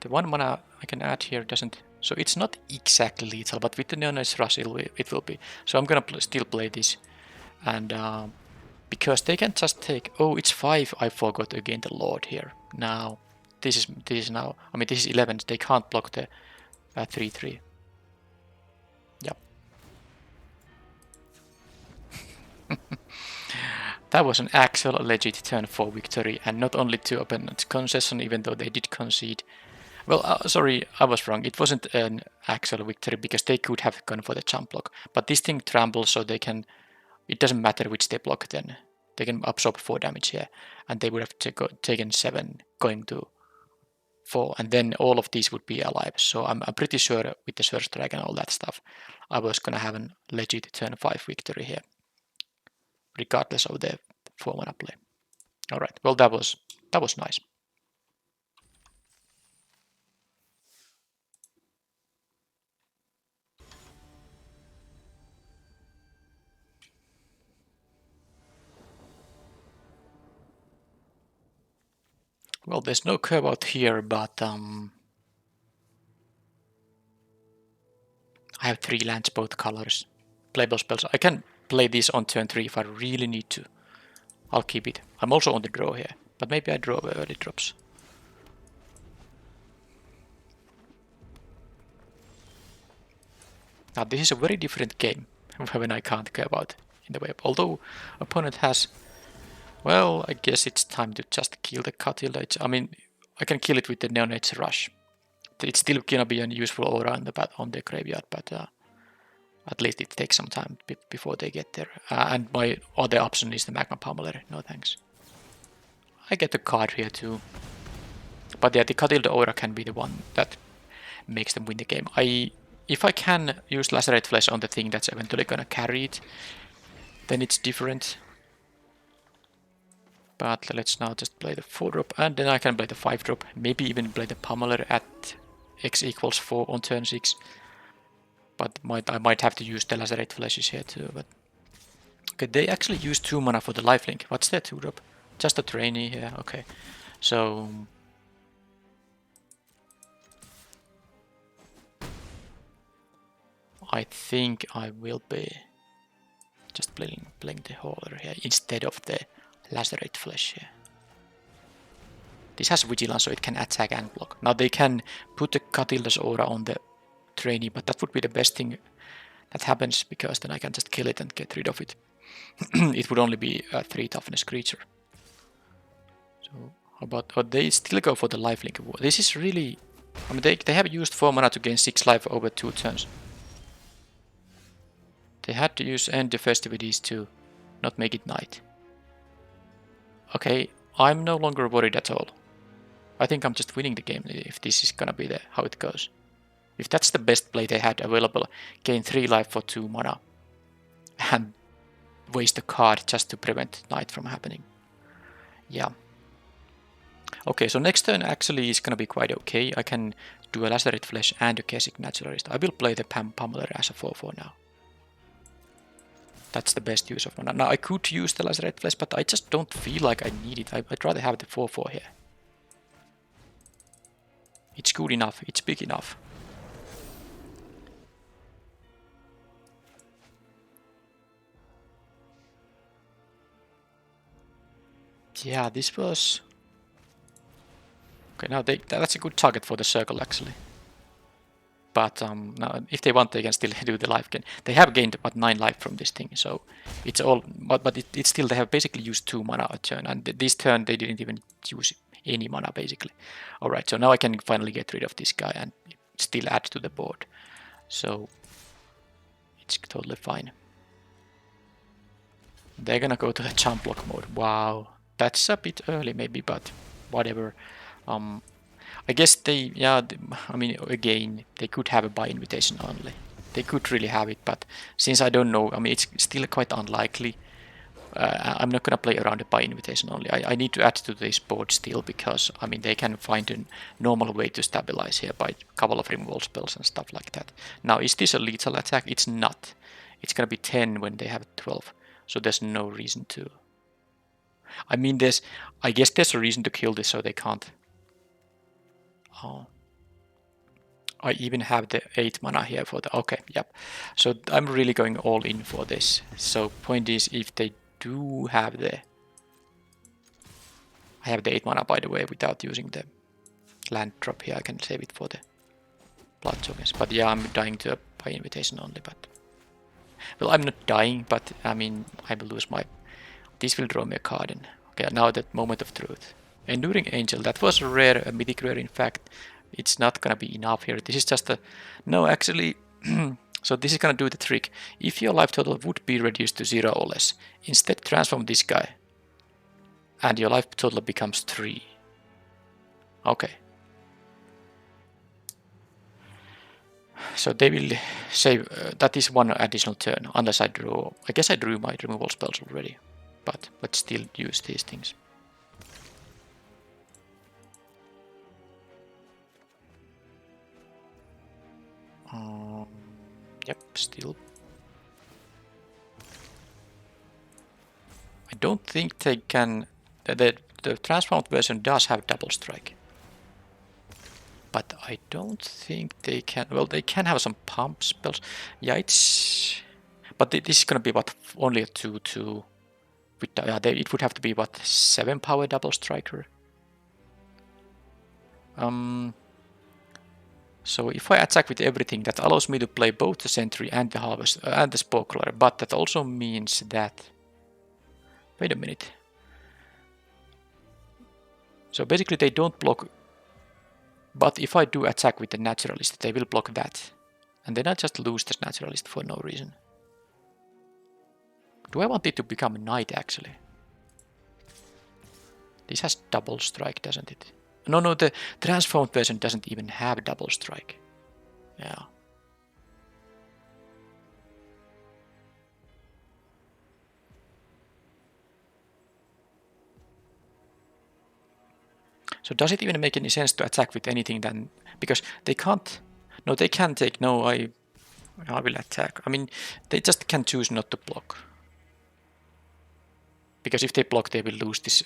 The 1 mana I can add here doesn't... So it's not exactly lethal, but with the Neonate Rush it will be. So I'm gonna still play this. And because they can just take... Oh, it's 5. I forgot again the Lord here. Now, this is now... I mean, this is 11. They can't block the 3/3. Yep. That was an actual legit turn 4 victory, and not only 2 opponents concession, even though they did concede. Well, sorry, I was wrong. It wasn't an actual victory because they could have gone for the jump block. But this thing trambles, so they can... It doesn't matter which they block then. They can absorb 4 damage here. And they would have taken 7 going to 4. And then all of these would be alive. So I'm pretty sure with the Sure Strike and all that stuff, I was going to have a legit turn 5 victory here. Regardless of the 4 mana play. Alright, well that was nice. Well, there's no curve out here, but I have 3 lands, both colors. Playable spells. I can play this on turn 3 if I really need to. I'll keep it. I'm also on the draw here, but maybe I draw early drops. Now this is a very different game when I can't curve out in the web. Although opponent has... Well, I guess it's time to just kill the Catilda. I mean, I can kill it with the Neonate's Rush. It's still gonna be a useful aura on the graveyard, but at least it takes some time before they get there. And my other option is the Magma Pummeler. No thanks. I get the card here too. But yeah, the Catilda aura can be the one that makes them win the game. If I can use Lacerate Flesh on the thing that's eventually gonna carry it, then it's different. But let's now just play the 4-drop, and then I can play the 5-drop, maybe even play the Pummeler at x = 4 on turn 6. But I might have to use the Lacerate Fleshes here too. But okay, they actually use 2 mana for the lifelink. What's their 2-drop? Just a trainee here, okay. So... I think I will be just playing the Hauler here instead of the Lacerate Flesh here. This has Vigilance, so it can attack and block. Now they can put the Catilda's aura on the trainee, but that would be the best thing that happens, because then I can just kill it and get rid of it. It would only be a 3 toughness creature. So how about... Oh, they still go for the lifelink. This is really... I mean, they have used 4 mana to gain 6 life over 2 turns. They had to use end the festivities to not make it night. Okay, I'm no longer worried at all. I think I'm just winning the game if this is gonna be how it goes. If that's the best play they had available, gain 3 life for 2 mana and waste a card just to prevent night from happening. Yeah. Okay, so next turn actually is gonna be quite okay. I can do a Lacerate Flesh and a Keswick Naturalist. I will play the Pummeler as a 4/4 now. That's the best use of mana. Now I could use the Lacerate Flesh, but I just don't feel like I need it. I'd rather have the 4/4 here. It's good enough, it's big enough. Yeah, this was... Okay, now that's a good target for the circle actually. But now if they want, they can still do the life gain. They have gained about 9 life from this thing, so it's all... But it's still, they have basically used 2 mana a turn, and this turn they didn't even use any mana basically. Alright, so now I can finally get rid of this guy and still add to the board. So it's totally fine. They're gonna go to the jump block mode. Wow, that's a bit early maybe, but whatever. I guess they, yeah, I mean, again, they could have a by invitation only. They could really have it, but since I don't know, I mean, it's still quite unlikely. I'm not gonna play around a by invitation only. I need to add to this board still because, I mean, they can find a normal way to stabilize here by a couple of removal spells and stuff like that. Now, is this a lethal attack? It's not. It's gonna be 10 when they have 12, so there's no reason to. I mean, I guess there's a reason to kill this so they can't. Oh. I even have the 8 mana here for the... Okay, yep. So I'm really going all in for this. So point is, if they do have the... I have the 8 mana, by the way, without using the land drop here. I can save it for the blood tokens. But yeah, I'm dying to a by invitation only, but... Well, I'm not dying, but I mean, I will lose my... This will draw me a card in. Okay, now that moment of truth. Enduring Angel, that was a rare, a mythic rare in fact. It's not gonna be enough here. This is just a... No, actually... So this is gonna do the trick. If your life total would be reduced to 0 or less, instead transform this guy. And your life total becomes 3. Okay. So they will save... that is one additional turn, unless I draw... I guess I drew my removal spells already. But let's still use these things. Yep, still. I don't think they can... The transformed version does have double strike. But I don't think they can... Well, they can have some pump spells. Yeah, it's... But this is gonna be what, only a 2/2. It would have to be what, 7 power double striker. So if I attack with everything, that allows me to play both the Sentry and the Harvest and the Spokler, but that also means that... Wait a minute. So basically they don't block, but if I do attack with the Naturalist, they will block that. And then I just lose this Naturalist for no reason. Do I want it to become a Knight actually? This has double strike, doesn't it? No, the transformed version doesn't even have double strike. Yeah. So does it even make any sense to attack with anything then? Because they can't... No, they can take... No, I will attack. I mean, they just can choose not to block. Because if they block, they will lose this...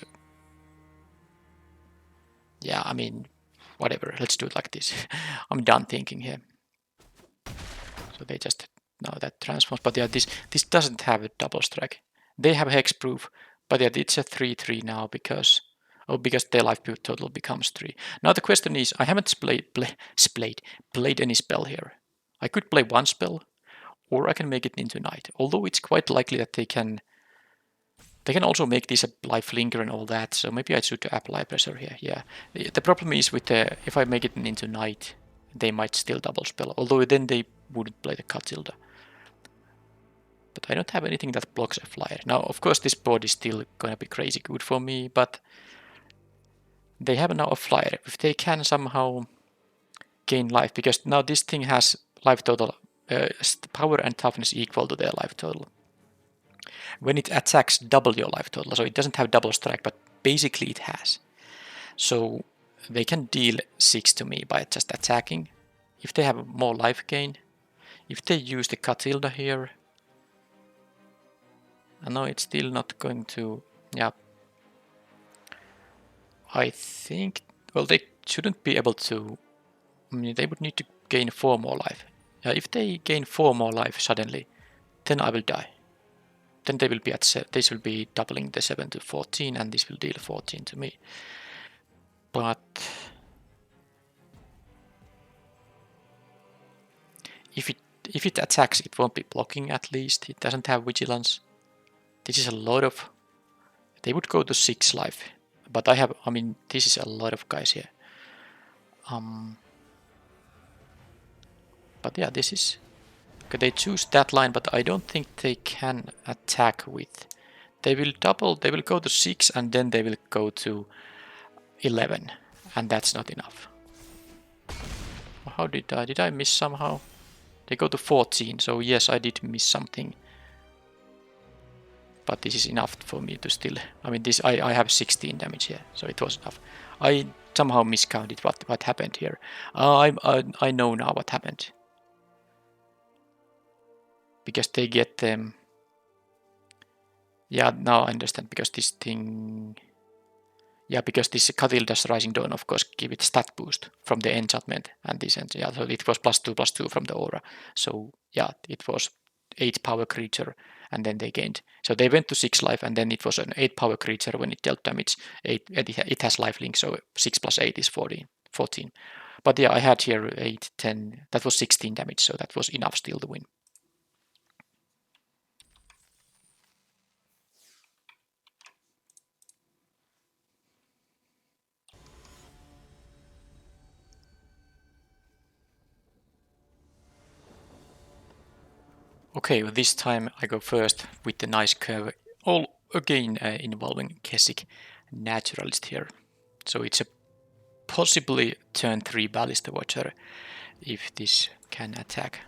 Yeah, I mean... Whatever, let's do it like this. I'm done thinking here. So they just... No, that transforms. But yeah, this doesn't have a double strike. They have hexproof, but yeah, it's a 3/3 now because... Oh, because their life total becomes 3. Now the question is, I haven't played any spell here. I could play one spell, or I can make it into Knight. Although it's quite likely that they can also make this a life linker and all that, so maybe I should apply pressure here. Yeah. The problem is with if I make it into Knight, they might still double spell, although then they wouldn't play the Catilda. But I don't have anything that blocks a flyer. Now, of course, this board is still gonna be crazy good for me, but they have now a flyer. If they can somehow gain life, because now this thing has life total, power and toughness equal to their life total. When it attacks, double your life total, so it doesn't have double strike, but basically it has. So they can deal 6 to me by just attacking. If they have more life gain, if they use the Catilda here, I know it's still not going to, yeah. I think, well, they shouldn't be able to, I mean, they would need to gain 4 more life. If they gain 4 more life suddenly, then I will die. Then they will be at, this will be doubling the 7 to 14, and this will deal 14 to me. But if it attacks, it won't be blocking at least. It doesn't have vigilance. This is a lot of, they would go to 6 life. But I mean, this is a lot of guys here. But yeah, this is, okay, they choose that line, but I don't think they can attack with, they will double, they will go to 6 and then they will go to 11, and that's not enough. How did I miss somehow? They go to 14, so yes, I did miss something. But this is enough for me to still, I mean, this I have 16 damage here, so it was enough. I somehow miscounted what happened here. I know now what happened. Because they get them. Yeah, now I understand, because this thing, yeah, because this Catilda's Rising Dawn, of course, give it stat boost from the enchantment, and this, yeah, so it was +2/+2 from the aura. So yeah, it was 8 power creature, and then they gained. So they went to 6 life, and then it was an 8 power creature when it dealt damage. It has lifelink, so 6 + 8 is 14. But yeah, I had here 8, 10, that was 16 damage, so that was enough still to win. Okay, well, this time I go first with the nice curve, all again involving Keswick Naturalist here. So it's a possibly turn 3 Ballista Watcher if this can attack.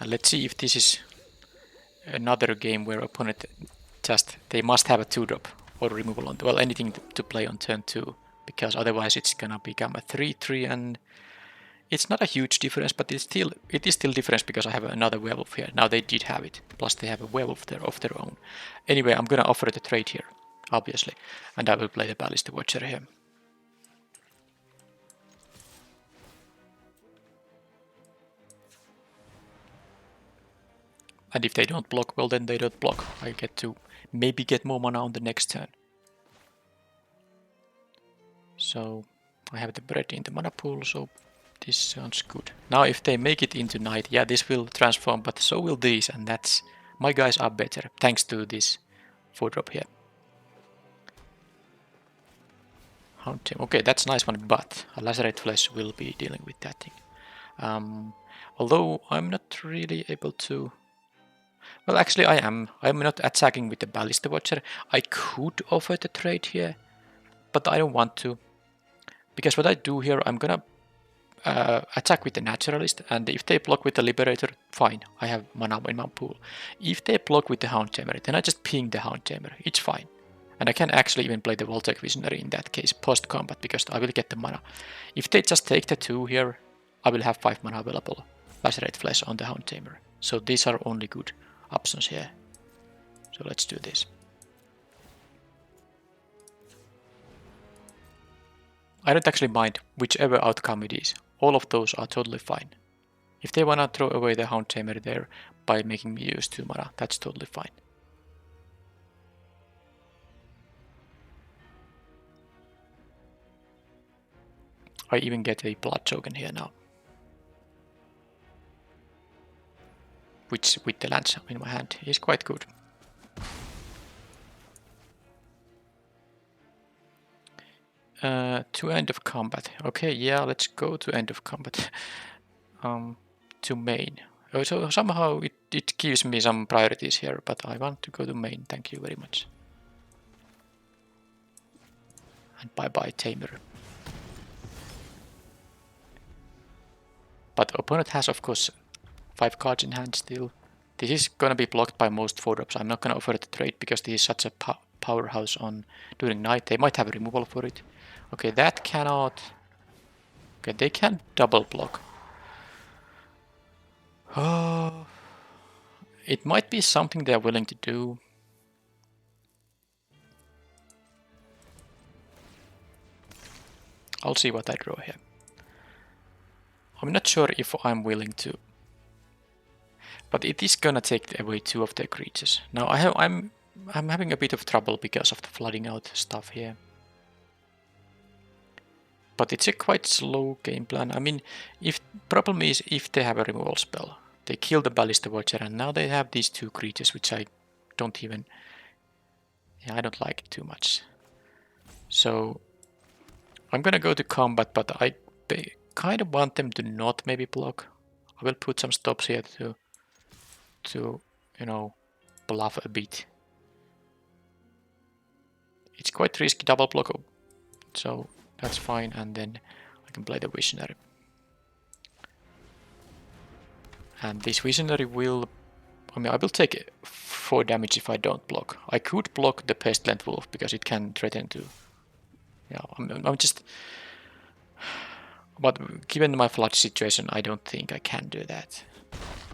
And let's see if this is another game where opponent just, they must have a 2-drop or removal on, well, anything to play on turn 2, because otherwise it's gonna become a 3/3, and it's not a huge difference, but it is still difference because I have another werewolf here. Now they did have it, plus they have a werewolf there of their own. Anyway, I'm gonna offer the trade here, obviously, and I will play the Ballista Watcher here. And if they don't block, well, then they don't block. I get to maybe get more mana on the next turn. So I have the bread in the mana pool, so this sounds good. Now if they make it into night, yeah, this will transform, but so will these, and that's, my guys are better thanks to this 4-drop here. Okay, that's a nice one, but a Lacerate Flesh will be dealing with that thing. Although I'm not really able to, well, actually I am. I'm not attacking with the Ballista Watcher. I could offer the trade here, but I don't want to. Because what I do here, I'm gonna attack with the Naturalist, and if they block with the Liberator, fine, I have mana in my pool. If they block with the Houndtamer, then I just ping the Houndtamer, it's fine. And I can actually even play the Voltaic Visionary in that case, post-combat, because I will get the mana. If they just take the 2 here, I will have 5 mana available, Lacerate Flesh on the Houndtamer. So these are only good options here. So let's do this. I don't actually mind whichever outcome it is. All of those are totally fine. If they wanna throw away the Houndtamer there by making me use 2 mana, that's totally fine. I even get a blood token here now. Which with the lance in my hand is quite good. To end of combat. Okay, yeah, let's go to end of combat. To main. Oh, so somehow it gives me some priorities here, but I want to go to main. Thank you very much. And bye-bye, Tamer. But opponent has, of course, 5 cards in hand still. This is gonna be blocked by most 4-drops. I'm not gonna offer it to trade because this is such a powerhouse on during night. They might have a removal for it. Okay, that cannot... Okay, they can double block. Oh, it might be something they're willing to do. I'll see what I draw here. I'm not sure if I'm willing to, but it is gonna take away 2 of their creatures. Now I'm having a bit of trouble because of the flooding out stuff here. But it's a quite slow game plan. I mean, if problem is if they have a removal spell, they kill the Ballista Watcher, and now they have these 2 creatures, which I don't even. Yeah, I don't like it too much. So I'm gonna go to combat, but I kind of want them to not maybe block. I will put some stops here to you know, bluff a bit. It's quite risky double block, so that's fine, and then I can play the Visionary. And this Visionary will... I mean, I will take 4 damage if I don't block. I could block the Pestilent Wolf because it can threaten to... Yeah, I'm just... But given my flood situation, I don't think I can do that.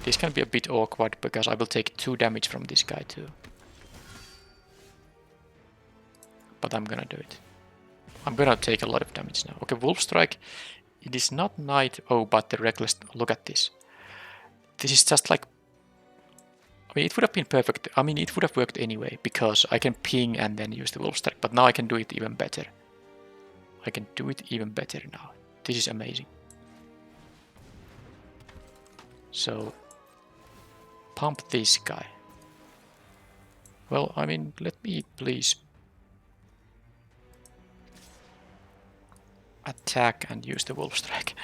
This can be a bit awkward because I will take 2 damage from this guy too. But I'm gonna do it. I'm gonna take a lot of damage now. Okay, Wolf Strike. It is not night. Oh, but the Reckless... Look at this. This is just like... I mean, it would have been perfect. I mean, it would have worked anyway because I can ping and then use the Wolf Strike. But now I can do it even better. I can do it even better now. This is amazing. So, pump this guy. Well, I mean, let me please attack and use the Wolf Strike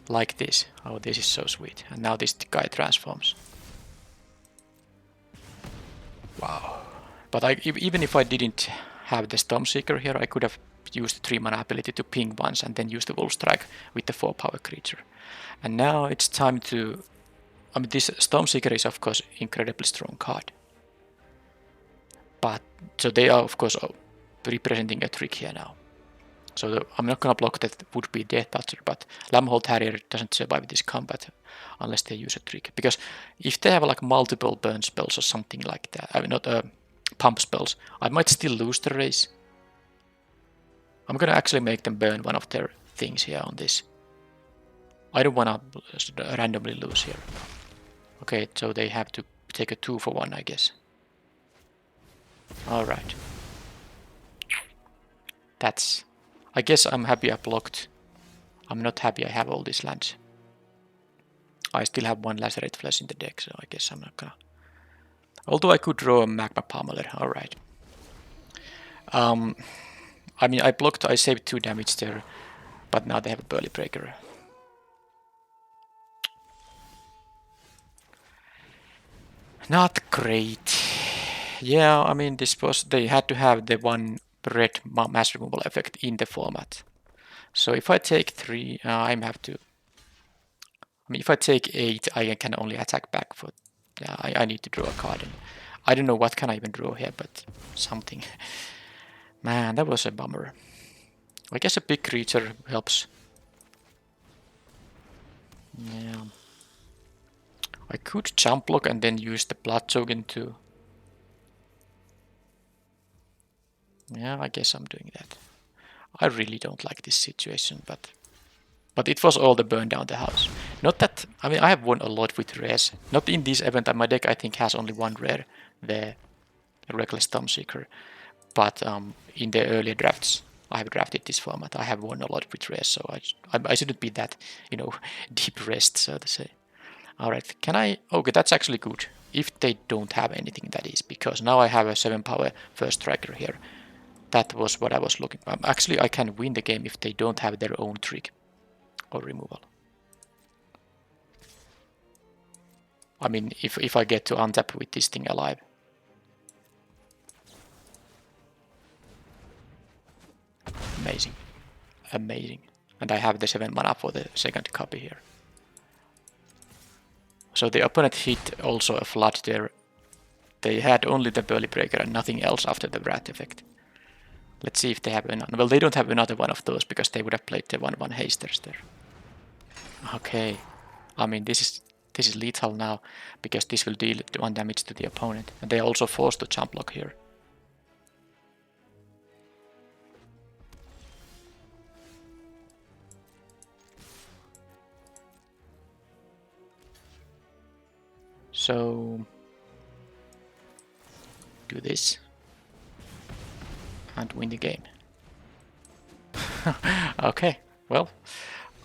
like this. Oh, this is so sweet. And now this guy transforms. Wow. But even if I didn't have the Stormseeker here, I could have used the 3 mana ability to ping once and then use the Wolf Strike with the 4 power creature. And now it's time to... I mean, this Stormseeker is of course incredibly strong card. But, so they are of course representing a trick here now. So I'm not gonna block that would-be Death Toucher, but Lambhold Harrier doesn't survive this combat unless they use a trick. Because if they have like multiple burn spells or something like that, I mean not pump spells, I might still lose the race. I'm gonna actually make them burn one of their things here on this. I don't wanna randomly lose here. Okay, so they have to take a 2-for-1, I guess. Alright. That's... I guess I'm happy I blocked. I'm not happy I have all these lands. I still have 1 Lacerate Flesh in the deck, so I guess I'm not gonna... Although I could draw a Magma Pummeler, alright. I mean, I saved 2 damage there, but now they have a Burly Breaker. Not great. Yeah, I mean, they had to have the 1 red mass removal effect in the format. So if I take 3, I have to... I mean, if I take 8, I can only attack back for... Yeah, I need to draw a card. And I don't know what can I even draw here, but something. Man, that was a bummer. I guess a big creature helps. Yeah. I could jump block and then use the blood token to... Yeah, I guess I'm doing that. I really don't like this situation, but it was all the burn down the house. Not that... I mean, I have won a lot with rares. Not in this event, and my deck I think has only 1 rare, the Reckless Stormseeker. But in the earlier drafts, I have drafted this format. I have won a lot with rares, so I shouldn't be that, you know, depressed, so to say. Alright, can I... Okay, that's actually good. If they don't have anything, that is, because now I have a 7 power first striker here. That was what I was looking for. Actually, I can win the game if they don't have their own trick or removal. I mean, if I get to untap with this thing alive. Amazing. Amazing. And I have the 7 mana for the second copy here. So the opponent hit also a flood there. They had only the Burly Breaker and nothing else after the Wrath effect. Let's see if they have another. Well, they don't have another one of those because they would have played the 1/1 hasters there. Okay. I mean, this is lethal now because this will deal 1 damage to the opponent. And they are also forced to jump block here. So do this and win the game. Okay, well,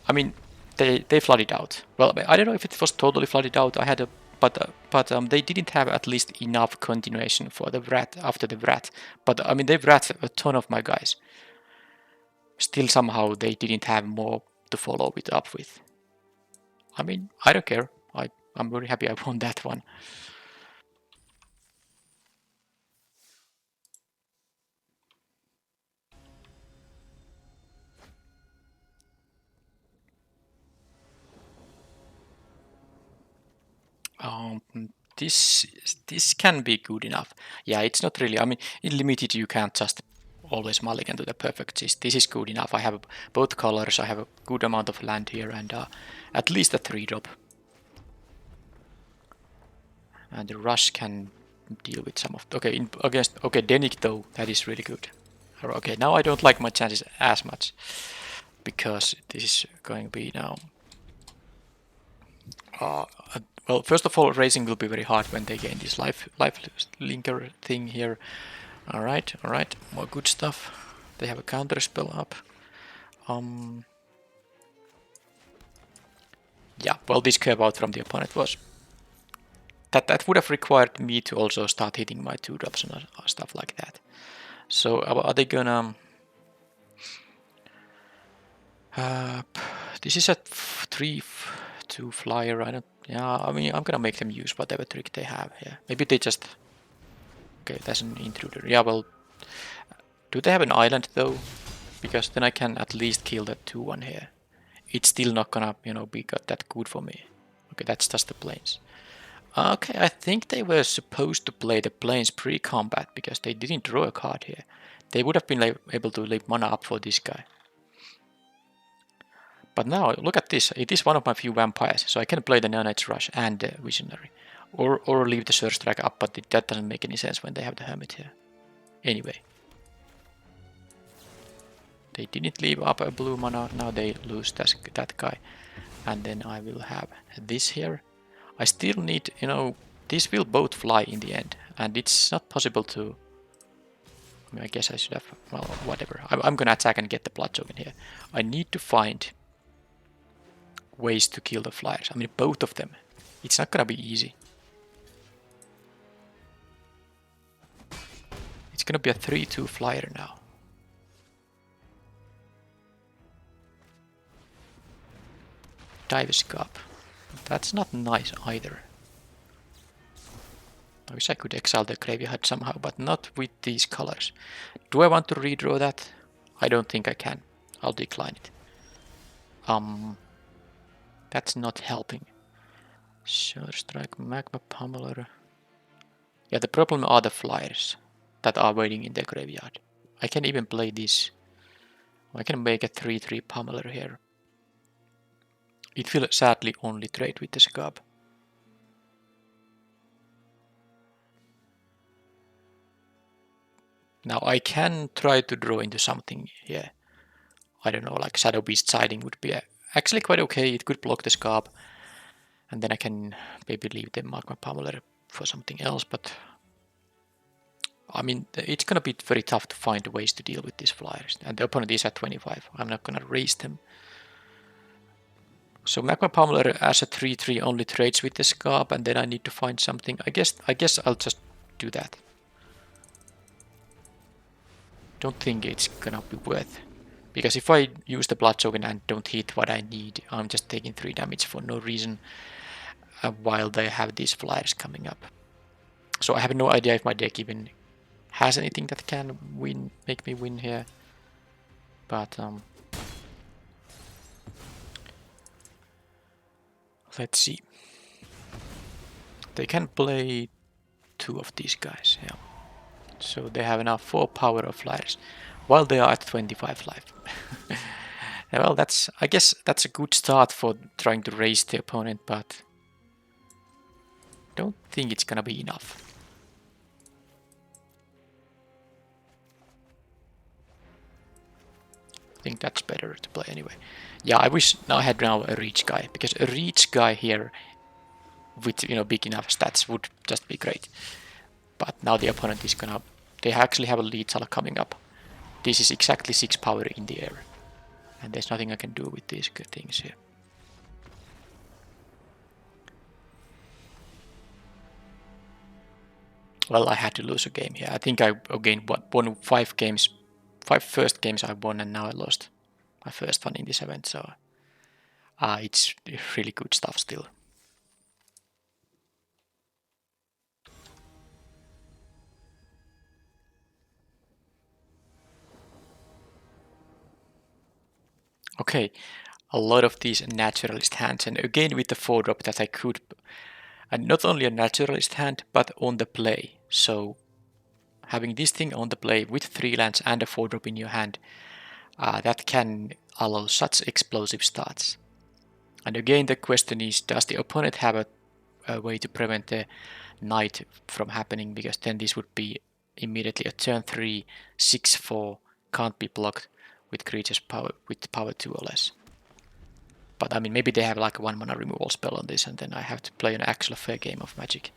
I mean, they flooded out. Well, I don't know if it was totally flooded out. I had a but they didn't have at least enough continuation for the Wrath after the Wrath. But I mean, they Wrath a ton of my guys. Still, somehow they didn't have more to follow it up with. I mean, I don't care. I'm very happy I won that one. This can be good enough. Yeah, it's not really. I mean, in limited you can't just always mulligan to the perfect gist. This is good enough. I have both colors. I have a good amount of land here and at least a 3-drop. And the rush can deal with some of. Okay, against Denik though, that is really good. Okay, now I don't like my chances as much because this is going to be now. Well, first of all, racing will be very hard when they gain this life linker thing here. All right, more good stuff. They have a counter spell up. Yeah, well, this curve out from the opponent was that would have required me to also start hitting my 2-drops and stuff like that. So are they gonna? This is a 3/2 flyer. I don't. Yeah, I mean, I'm gonna make them use whatever trick they have here. Maybe they just. Okay, that's an intruder. Yeah, well, do they have an island though? Because then I can at least kill that 2/1 here. It's still not gonna, be that good for me. Okay, that's just the planes. Okay, I think they were supposed to play the planes pre-combat because they didn't draw a card here. They would have been able to leave mana up for this guy. But now, look at this. It is one of my few vampires, so I can play the Neonate Rush and the Visionary. Or leave the Surge Strike up, but that doesn't make any sense when they have the Hermit here. Anyway. They didn't leave up a blue mana, now they lose that guy. And then I will have this here. I still need, this will both fly in the end. And it's not possible to... I guess I should have... Well, whatever. I'm gonna attack and get the Blood Token here. I need to find ways to kill the flyers. I mean, both of them. It's not gonna be easy. It's gonna be a 3/2 flyer now. Dive Scope. That's not nice either. I wish I could exile the graveyard somehow, but not with these colors. Do I want to redraw that? I don't think I can. I'll decline it. That's not helping. Sure Strike, Magma Pummeler. Yeah, the problem are the flyers that are waiting in the graveyard. I can even play this. I can make a 3/3 Pummeler here. It will sadly only trade with the Scab. Now I can try to draw into something here. I don't know, like Shadow Beast Siding would be actually quite okay. It could block the Scab. And then I can maybe leave the Magma Pummeler for something else, but... I mean, it's gonna be very tough to find ways to deal with these flyers. And the opponent is at 25. I'm not gonna raise them. So Magma Pummeler as a 3/3 only trades with the Scab, and then I need to find something. I guess I'll just do that. don't think it's gonna be worth. Because if I use the Blood Token and don't hit what I need, I'm just taking 3 damage for no reason while they have these flyers coming up. So I have no idea if my deck even has anything that can make me win here. But let's see. They can play 2 of these guys, yeah. So they have now 4 power of flyers, while they are at 25 life. Well, I guess that's a good start for trying to raise the opponent, but don't think it's gonna be enough. I think that's better to play anyway. Yeah, I wish I had now a reach guy, because a reach guy here with big enough stats would just be great. But now the opponent is gonna... They actually have a lethal coming up. This is exactly 6 power in the air. And there's nothing I can do with these good things here. Well, I had to lose a game here. I think I again won 5 games. 5 first games I won, and now I lost my first one in this event. So it's really good stuff still. Okay, a lot of these naturalist hands, and again with the 4-drop that I could, and not only a naturalist hand, but on the play. So having this thing on the play with 3 lands and a 4-drop in your hand, that can allow such explosive starts. And again the question is, does the opponent have a way to prevent the knight from happening, because then this would be immediately a turn 3, 6-4, can't be blocked with creatures with power 2 or less. But I mean, maybe they have like a 1 mana removal spell on this, and then I have to play an actual fair game of Magic.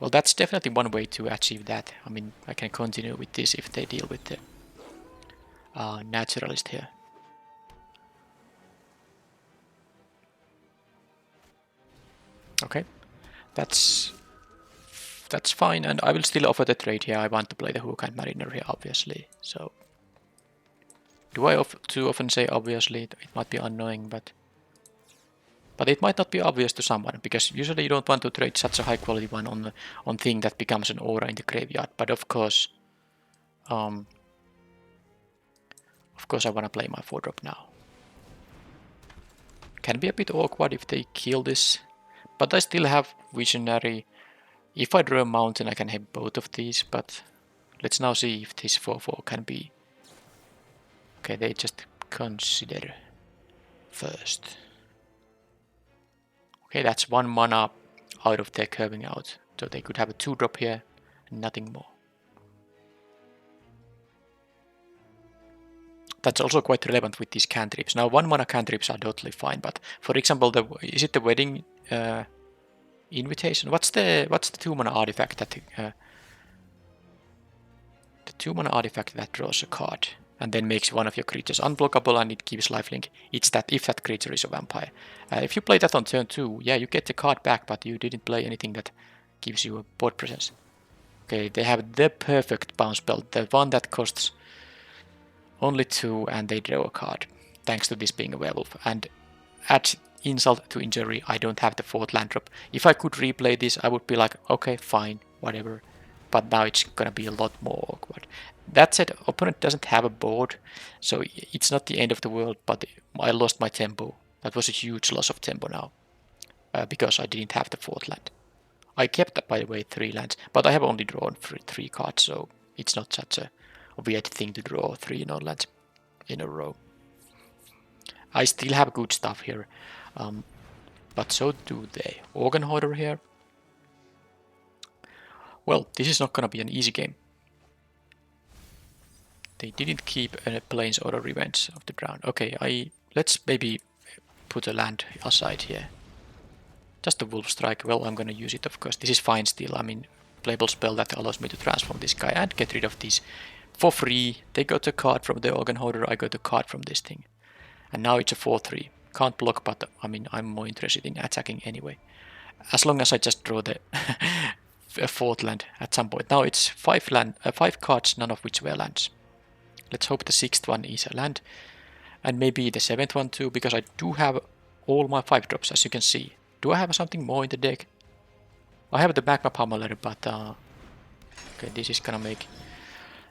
Well, that's definitely one way to achieve that. I mean, I can continue with this if they deal with the naturalist here. Okay, that's fine, and I will still offer the trade here. I want to play the Hook and Mariner here, obviously. So, do I too often say obviously? It might be annoying, but it might not be obvious to someone, because usually you don't want to trade such a high quality one on thing that becomes an aura in the graveyard. But of course, I want to play my 4-drop now. Can be a bit awkward if they kill this, but I still have Visionary. If I draw a mountain, I can have both of these, but let's now see if this 4-4 can be. Okay, they just consider first. Okay, that's 1 mana out of their curving out, so they could have a 2-drop here and nothing more. That's also quite relevant with these cantrips. Now 1 mana cantrips are totally fine, but for example, is it the Wedding Invitation? What's the 2 mana artifact that the 2 mana artifact that draws a card and then makes one of your creatures unblockable, and it gives lifelink? It's that if that creature is a vampire. If you play that on turn 2, yeah, you get the card back, but you didn't play anything that gives you a board presence. Okay, they have the perfect bounce spell, the one that costs only 2 and they draw a card, thanks to this being a werewolf. And add insult to injury, I don't have the 4th land drop. If I could replay this, I would be like, okay, fine, whatever. But now it's gonna be a lot more awkward. That said, opponent doesn't have a board, so it's not the end of the world, but I lost my tempo. That was a huge loss of tempo now, because I didn't have the 4th land. I kept, by the way, 3 lands, but I have only drawn 3 cards, so it's not such a weird thing to draw 3 non-lands in a row. I still have good stuff here, but so do they. Organ Hoarder here. Well, this is not gonna be an easy game. They didn't keep a Plains or a Revenge of the Drowned. Okay, let's maybe put a land aside here. Just a Wolf Strike. Well, I'm gonna use it, of course. This is fine still. I mean, playable spell that allows me to transform this guy and get rid of these for free. They got a card from the Organ Hoarder, I got a card from this thing. And now it's a 4-3. Can't block, but I mean, I'm more interested in attacking anyway. As long as I just draw the a 4th land at some point. Now it's 5 cards, none of which were lands. Let's hope the 6th one is a land. And maybe the 7th one too, because I do have all my 5 drops, as you can see. Do I have something more in the deck? I have the Magma Pummeler, but okay, this is gonna make...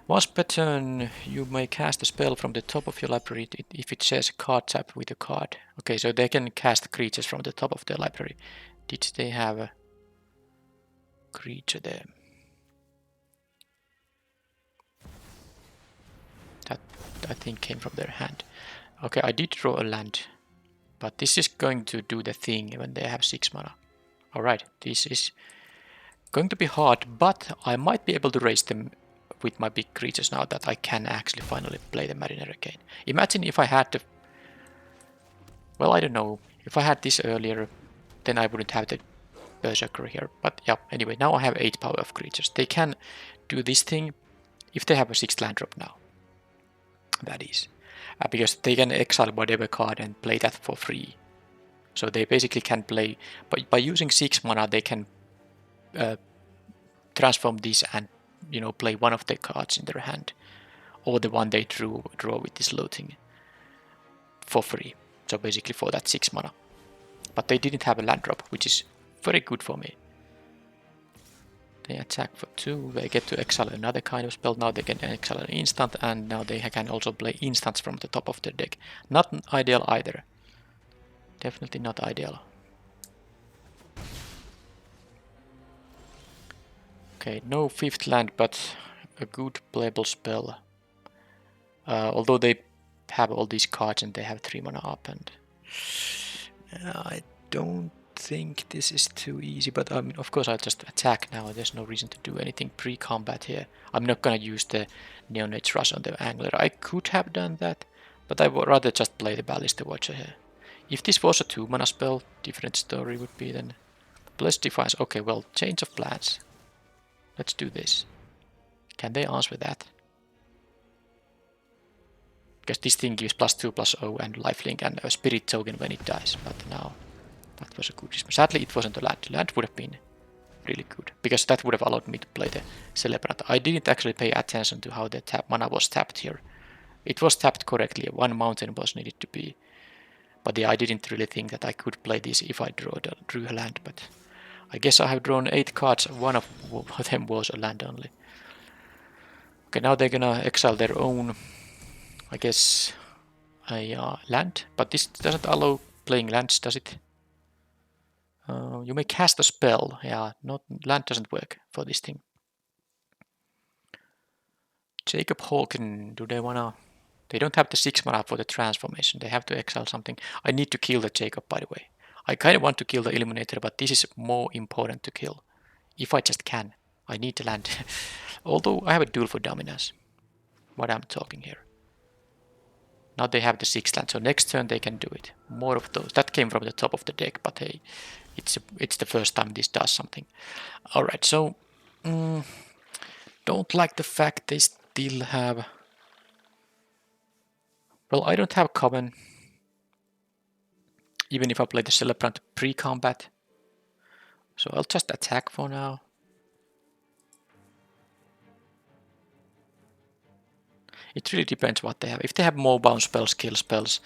Once per turn, you may cast a spell from the top of your library if it says card type with a card. Okay, so they can cast creatures from the top of their library. Did they have a creature there? That, I think, came from their hand. Okay, I did draw a land, but this is going to do the thing when they have 6 mana. Alright, this is going to be hard, but I might be able to raise them with my big creatures now that I can actually finally play the Mariner again. Imagine if I had the... Well, I don't know. If I had this earlier, then I wouldn't have the Berserker here. But yeah, anyway, now I have 8 power of creatures. They can do this thing if they have a 6th land drop now. That is. Because they can exile whatever card and play that for free. So they basically can play... By using 6 mana, they can transform this and, you know, play one of the cards in their hand. Or the one they draw with this looting. For free. So basically for that 6 mana. But they didn't have a land drop, which is very good for me. They attack for 2, they get to exile another kind of spell, now they can exile an instant, and now they can also play instants from the top of their deck. Not ideal either. Definitely not ideal. Okay, no 5th land, but a good playable spell. Although they have all these cards and they have 3 mana up, and I don't think this is too easy, but I mean, of course I'll just attack now. There's no reason to do anything pre-combat here. I'm not gonna use the Neonate's Rush on the Angler. I could have done that, but I would rather just play the Ballista Watcher here. If this was a 2 mana spell, different story would be then. Blessed Defiance. Okay, well, change of plans. Let's do this. Can they answer that? Because this thing gives +2/+0 and lifelink and a spirit token when it dies, but now that was a good... Sadly it wasn't a land. Land would have been really good, because that would have allowed me to play the Celebrant. I didn't actually pay attention to how the mana was tapped here. It was tapped correctly, 1 mountain was needed to be. But yeah, I didn't really think that I could play this if I drew a land, but I guess I have drawn 8 cards, one of them was a land only. Okay, now they're gonna exile their own, I guess, a land, but this doesn't allow playing lands, does it? You may cast a spell. Yeah, land doesn't work for this thing. Jacob Hawken, do they wanna... They don't have the 6 mana for the transformation. They have to exile something. I need to kill the Jacob, by the way. I kind of want to kill the Illuminator, but this is more important to kill. If I just can. I need the land. Although I have a duel for dominance. What I'm talking here. Now they have the 6th land, so next turn they can do it. More of those. That came from the top of the deck, but hey, it's the first time this does something. Alright, so... don't like the fact they still have... Well, I don't have Coven. Even if I play the Celebrant pre-combat. So I'll just attack for now. It really depends what they have. If they have more bounce spells, kill spells,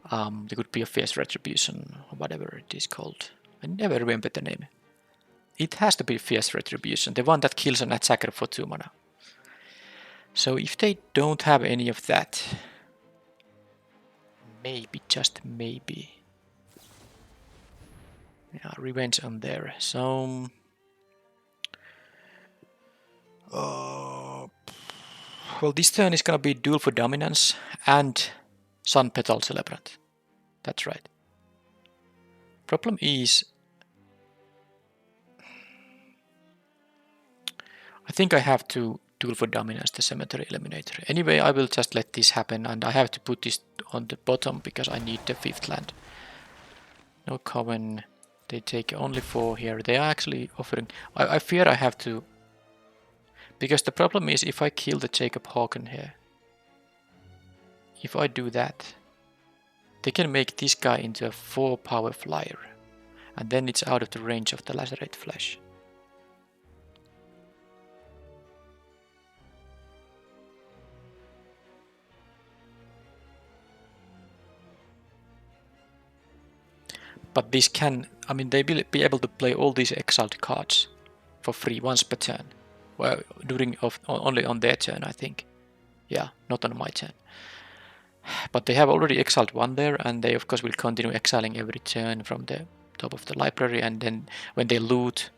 there could be a Fierce Retribution, or whatever it is called. I never remember the name. It has to be Fierce Retribution, the one that kills an attacker for 2 mana. So if they don't have any of that, maybe, just maybe. Yeah, revenge on there. So... well, this turn is gonna be Duel for Dominance and Sun Petal Celebrant. That's right. Problem is... I think I have to Duel for Dominance the Cemetery Eliminator. Anyway, I will just let this happen, and I have to put this on the bottom because I need the 5th land. No Coven. They take only 4 here. They are actually offering... I fear I have to... Because the problem is if I kill the Jacob Hawken here. If I do that, they can make this guy into a 4 power flyer. And then it's out of the range of the Lacerate Flesh. But this can, I mean, they will be able to play all these exiled cards for free once per turn. Well, only on their turn, I think. Yeah, not on my turn. But they have already exiled one there, and they of course will continue exiling every turn from the top of the library, and then when they loot,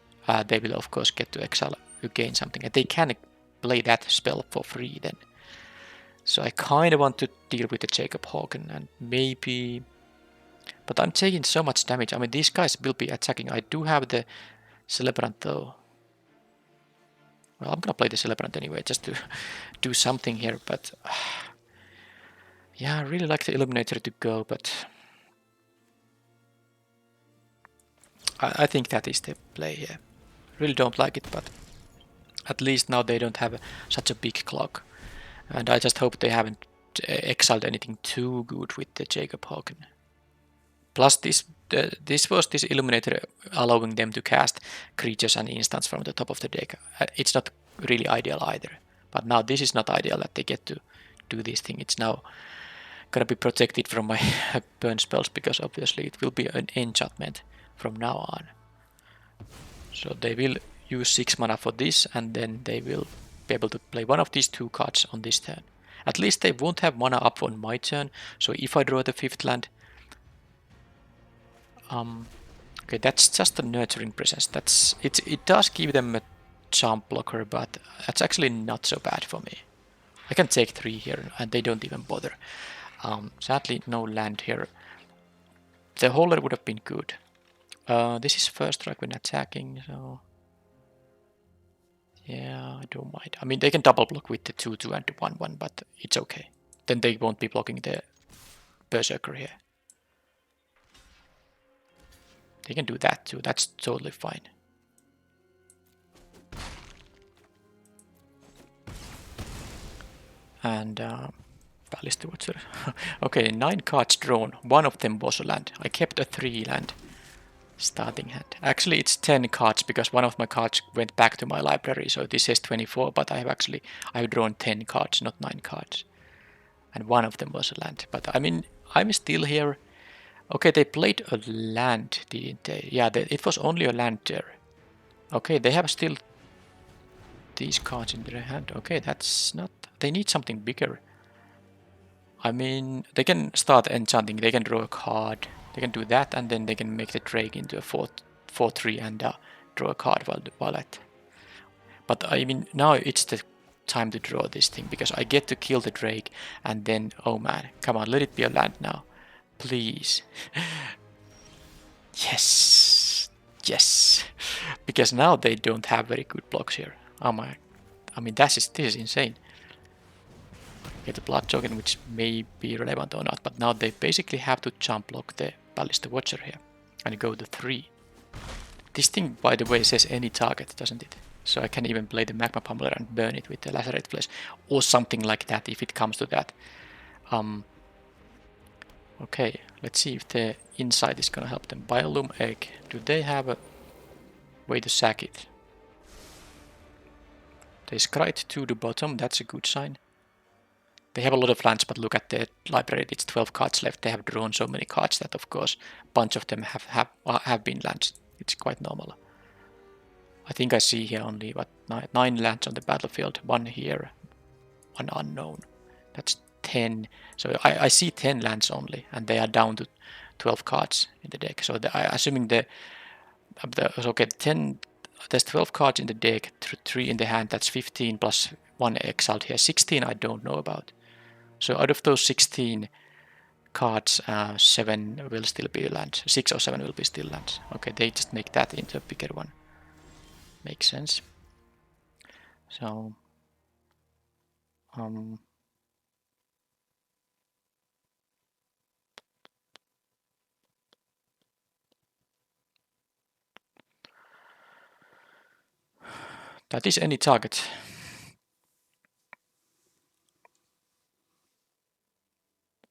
they will of course get to exile again something, and they can play that spell for free then. So I kind of want to deal with the Jacob Hawken, and maybe... But I'm taking so much damage. I mean, these guys will be attacking. I do have the Celebrant though. Well, I'm gonna play the Celebrant anyway, just to do something here, but... yeah, I really like the Illuminator to go, but... I think that is the play here. Really don't like it, but... at least now they don't have such a big clock. And I just hope they haven't exiled anything too good with the Jacob Hawken. Plus this was this Illuminator allowing them to cast creatures and instants from the top of the deck. It's not really ideal either. But now this is not ideal that they get to do this thing. It's now gonna be protected from my burn spells, because obviously it will be an enchantment from now on. So they will use 6 mana for this, and then they will be able to play one of these 2 cards on this turn. At least they won't have mana up on my turn, so if I draw the 5th land... okay, that's just a nurturing presence. It does give them a charm blocker, but that's actually not so bad for me. I can take 3 here, and they don't even bother. Sadly, no land here. The holder would have been good. This is first strike when attacking, so... yeah, I don't mind. I mean, they can double block with the 2/2 and the 1/1, but it's okay. Then they won't be blocking the Berserker here. They can do that too, that's totally fine. And Ballistic Watcher. Okay, 9 cards drawn. One of them was a land. I kept a 3 land starting hand. Actually, it's 10 cards because one of my cards went back to my library. So this says 24, but I've drawn 10 cards, not 9 cards. And one of them was a land. But I mean, I'm still here. Okay, they played a land, didn't they? Yeah, it was only a land there. Okay, they have still these cards in their hand. Okay, that's not... they need something bigger. I mean, they can start enchanting, they can draw a card, they can do that, and then they can make the Drake into a 4/3 and draw a card while at... But I mean, now it's the time to draw this thing, because I get to kill the Drake, and then, oh man, come on, let it be a land now. Please. Yes. Yes. Because now they don't have very good blocks here. Oh my. I mean, this is insane. Get the Blood Token, which may be relevant or not, but now they basically have to jump block the Ballistic Watcher here and go to 3. This thing, by the way, says any target, doesn't it? So I can even play the Magma Pummeler and burn it with the Lacerate Flesh or something like that if it comes to that. Okay, let's see if the Insight is gonna help them. Biolume Egg, do they have a way to sack it? They scryed to the bottom, that's a good sign. They have a lot of lands, but look at the library, it's 12 cards left. They have drawn so many cards that of course a bunch of them have been lands. It's quite normal. I think I see here only what 9 lands on the battlefield, 1 here, 1 unknown. That's 10. So I see 10 lands only, and they are down to 12 cards in the deck. So assuming okay, 10, there's 12 cards in the deck, 3 in the hand, that's 15 plus 1 exiled here. 16 I don't know about. So out of those 16 cards, 7 will still be lands. 6 or 7 will be still lands. Okay, they just make that into a bigger one. Makes sense. So, that is any target.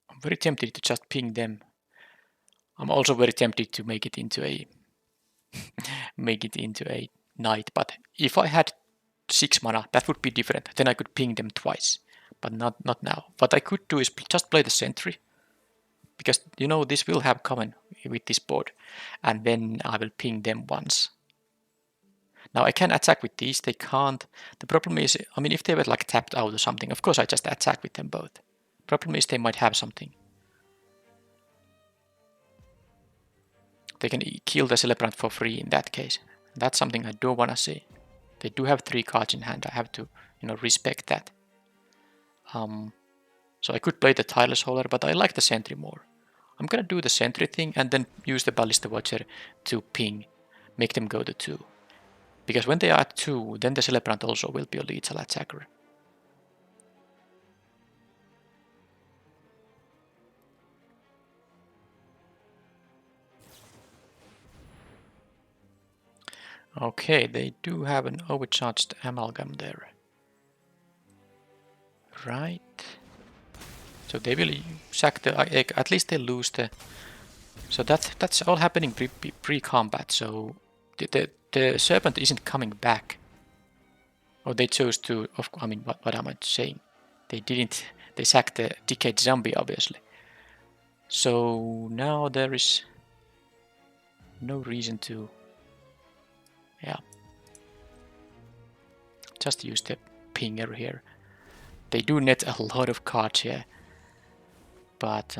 I'm very tempted to just ping them. I'm also very tempted to make it into a knight, but if I had 6 mana, that would be different. Then I could ping them twice, but not now. What I could do is just play the sentry, Because, you know, this will have common with this board. And then I will ping them once. Now I can attack with these, they can't. The problem is, I mean, if they were like tapped out or something, of course I just attack with them both. Problem is they might have something. They can kill the Celebrant for free in that case. That's something I don't want to see. They do have 3 cards in hand, I have to, you know, respect that. So I could play the Tireless Holder, but I like the Sentry more. I'm gonna do the Sentry thing and then use the Ballista Watcher to ping, make them go to 2. Because when they are at 2, then the Celebrant also will be a lethal attacker. Okay, they do have an overcharged Amalgam there. Right. So they will sack the egg, at least they lose the... So that's all happening pre-combat, so the Serpent isn't coming back. Oh, they chose to... I mean, what am I saying? They didn't... They sacked the Decayed Zombie, obviously. So now there is no reason to... Yeah. Just use the pinger here. They do net a lot of cards here. But,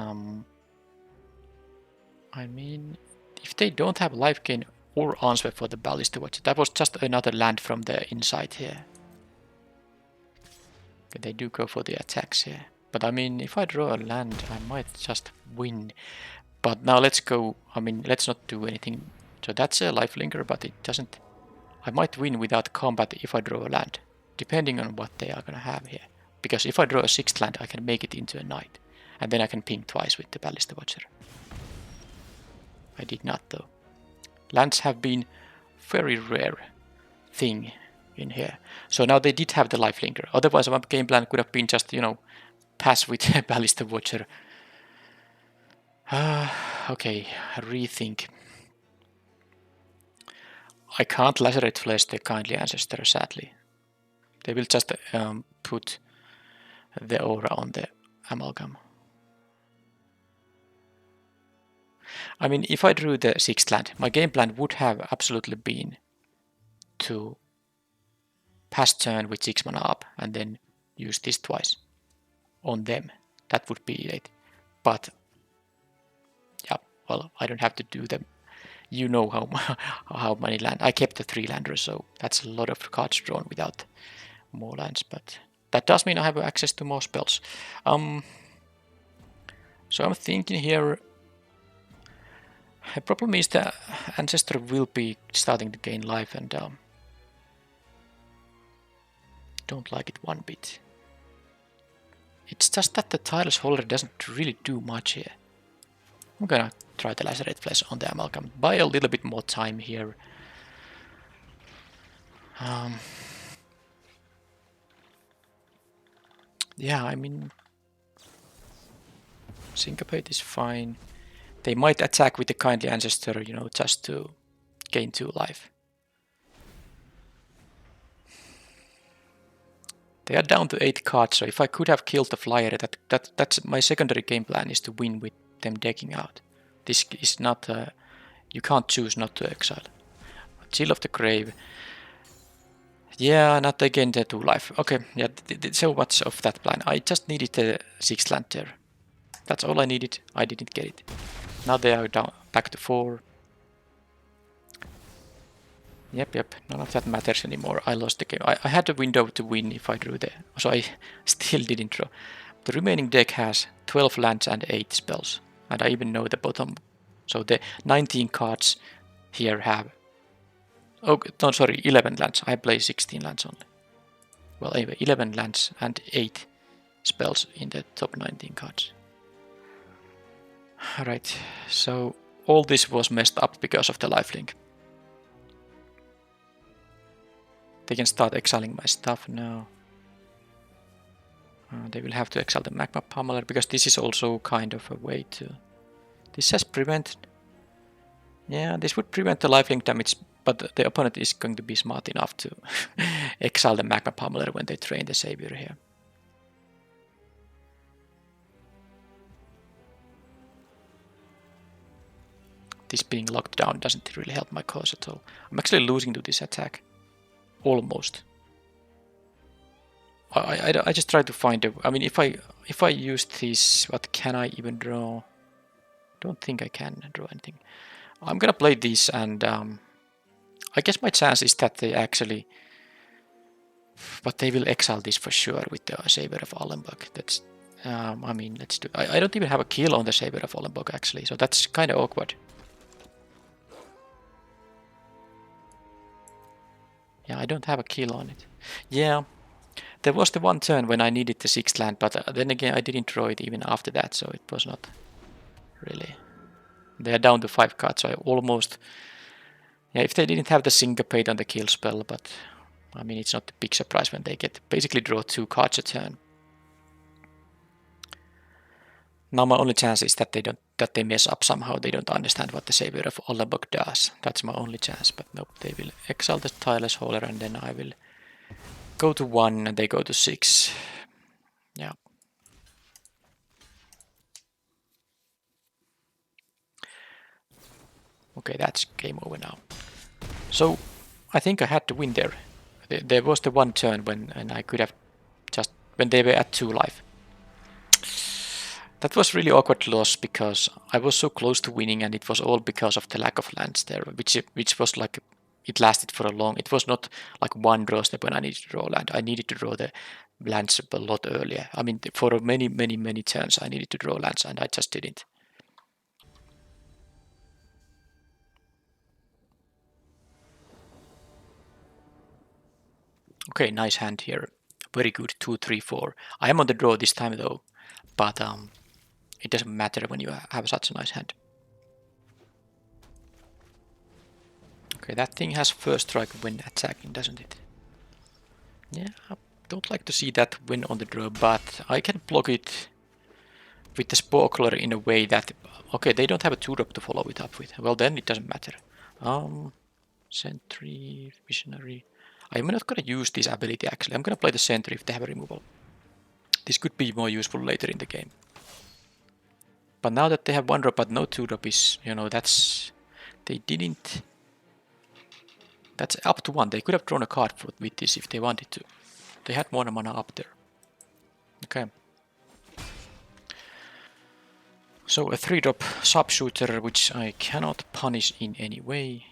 I mean, if they don't have life gain or answer for the Ballista Watch, that was just another land from the inside here. Okay, they do go for the attacks here. But I mean, if I draw a land, I might just win. But now let's go, I mean, let's not do anything. So that's a lifelinker, but it doesn't... I might win without combat if I draw a land, depending on what they are gonna have here. Because if I draw a 6th land, I can make it into a knight. And then I can ping twice with the Ballista Watcher. I did not though. Lands have been very rare thing in here. So now they did have the lifelinker. Otherwise my game plan could have been just, you know, pass with the Ballista Watcher. Okay, rethink. I can't Lacerate Flesh the Kindly Ancestor, sadly. They will just put the aura on the Amalgam. I mean, if I drew the 6th land, my game plan would have absolutely been to pass turn with 6 mana up and then use this twice on them. That would be it. But, yeah, well, I don't have to do them. You know how many land. I kept the 3 landers, so that's a lot of cards drawn without more lands. But that does mean I have access to more spells. So I'm thinking here. The problem is the Ancestor will be starting to gain life and don't like it one bit. It's just that the Tireless Holder doesn't really do much here. I'm gonna try the Lacerate Flesh on the Amalgam. Buy a little bit more time here. Yeah, I mean... Syncopate is fine. They might attack with the Kindly Ancestor, you know, just to gain 2 life. They are down to 8 cards, so if I could have killed the Flyer, that's my secondary game plan is to win with them decking out. This is not... you can't choose not to exile. Chill of the Grave. Yeah, not again the 2 life. Okay, yeah, so much of that plan. I just needed the 6th land there. That's all I needed. I didn't get it. Now they are down back to 4. Yep, none of that matters anymore. I lost the game. I had a window to win if I drew the... So I still didn't draw. The remaining deck has 12 lands and 8 spells. And I even know the bottom. So the 19 cards here have... Oh, no, sorry, 11 lands. I play 16 lands only. Well, anyway, 11 lands and 8 spells in the top 19 cards. Alright, so all this was messed up because of the lifelink. They can start exiling my stuff now. They will have to exile the Magma Pummeler because this is also kind of a way to... This has prevented... Yeah, this would prevent the lifelink damage, but the opponent is going to be smart enough to exile the Magma Pummeler when they train the Savior here. this being locked down doesn't really help my cause at all. I'm actually losing to this attack. Almost. I just try to find a... I mean, if I use this, what can I even draw? Don't think I can draw anything. I'm gonna play this, and I guess my chance is that they actually... But they will exile this for sure with the Saber of Ollenburg. That's... I mean, let's do... I don't even have a kill on the Saber of Ollenburg, actually, so that's kind of awkward. Yeah, I don't have a kill on it. Yeah, there was the one turn when I needed the 6th land, but then again I didn't draw it even after that, so it was not really... They are down to 5 cards, so I almost... Yeah, if they didn't have the syncopate on the kill spell, but... I mean, it's not a big surprise when they get basically draw 2 cards a turn. Now my only chance is that they mess up somehow. They don't understand what the Savior of Ollenburg does. That's my only chance, but nope, they will exile the Tireless Hauler, and then I will go to 1 and they go to 6. Yeah. Okay, that's game over now. So I think I had to win there. There was the one turn when I could have just... when they were at 2 life. That was really awkward loss because I was so close to winning, and it was all because of the lack of lands there, which was like... It lasted for a long... It was not like one draw step when I needed to draw land. I needed to draw the lands a lot earlier. I mean, for many turns I needed to draw lands, and I just didn't. Okay, nice hand here. Very good, 2, 3, 4. I am on the draw this time though, but it doesn't matter when you have such a nice hand. Okay, that thing has first strike when attacking, doesn't it? Yeah, I don't like to see that win on the draw, but I can block it with the Sporkler in a way that... Okay, they don't have a 2-drop to follow it up with. Well, then it doesn't matter. Sentry, Visionary... I'm not gonna use this ability actually. I'm gonna play the Sentry if they have a removal. This could be more useful later in the game. But now that they have 1-drop but no 2-drop is, you know, that's... They didn't... That's up to 1. They could have drawn a card with this if they wanted to. They had more mana up there. Okay. So a 3-drop sharpshooter, which I cannot punish in any way.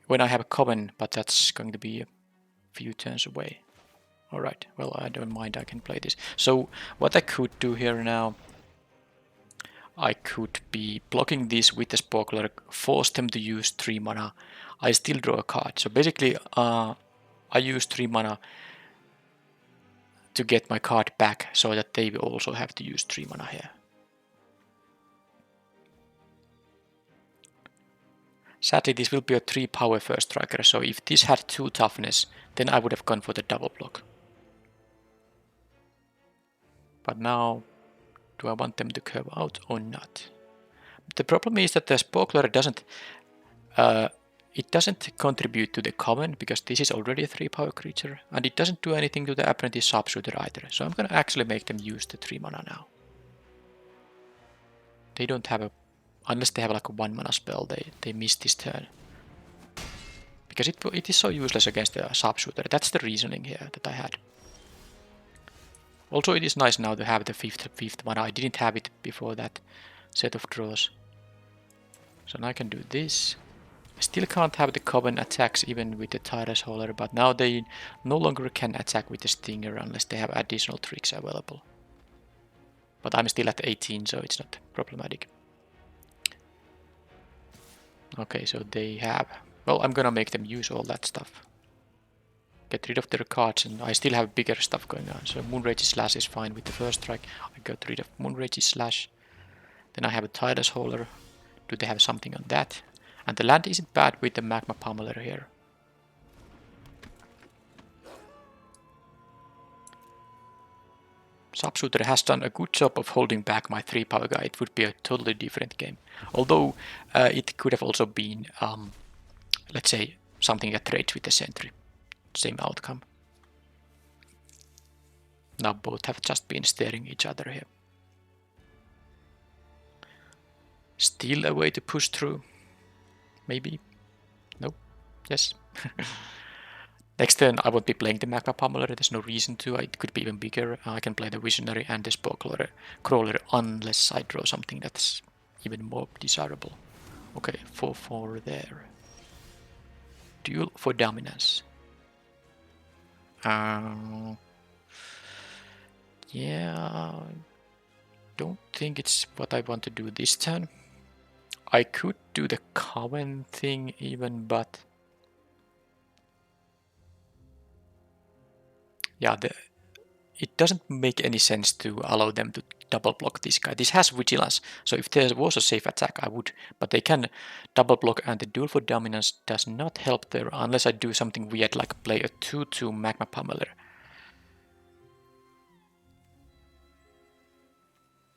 When I have a Coven, but that's going to be a few turns away. Alright, well, I don't mind, I can play this. So what I could do here now, I could be blocking this with the Sporkler, force them to use 3 mana. I still draw a card. So basically, I use 3 mana to get my card back, so that they will also have to use 3 mana here. Sadly, this will be a 3 power first striker, so if this had 2 toughness, then I would have gone for the double block. But now, do I want them to curve out or not? The problem is that the Sporkler doesn't... it doesn't contribute to the common, because this is already a 3 power creature, and it doesn't do anything to the Apprentice Sharpshooter either, so I'm gonna actually make them use the 3 mana now. They don't have a... Unless they have like a 1 mana spell, they miss this turn. Because it is so useless against the Sharpshooter. That's the reasoning here that I had. Also, it is nice now to have the 5th mana. I didn't have it before that set of draws. So now I can do this. I still can't have the Coven attacks even with the Tireless Hauler, but now they no longer can attack with the Stinger unless they have additional tricks available. But I'm still at 18, so it's not problematic. Okay, so they have... Well, I'm gonna make them use all that stuff. Get rid of their cards, and I still have bigger stuff going on. So Moonrage's Slash is fine with the first strike. I got rid of Moonrage's Slash. Then I have a Tireless Hauler. Do they have something on that? And the land isn't bad with the Magma Pummeler here. Sharpshooter has done a good job of holding back my 3 power guy. It would be a totally different game. Although it could have also been, let's say, something that trades with the Sentry. Same outcome. Now both have just been staring each other here. still a way to push through. Maybe. No. Yes. Next turn I won't be playing the Magma Pummeler, there's no reason to, it could be even bigger. I can play the Visionary and the Spore Crawler unless I draw something that's even more desirable. Okay, 4-4 there. Duel for dominance. Yeah, I don't think it's what I want to do this turn. I could do the Coven thing even, but yeah, it doesn't make any sense to allow them to double block this guy. This has vigilance, so if there was a safe attack, I would, but they can double block, and the duel for dominance does not help there unless I do something weird like play a 2-2 Magma Pummeler.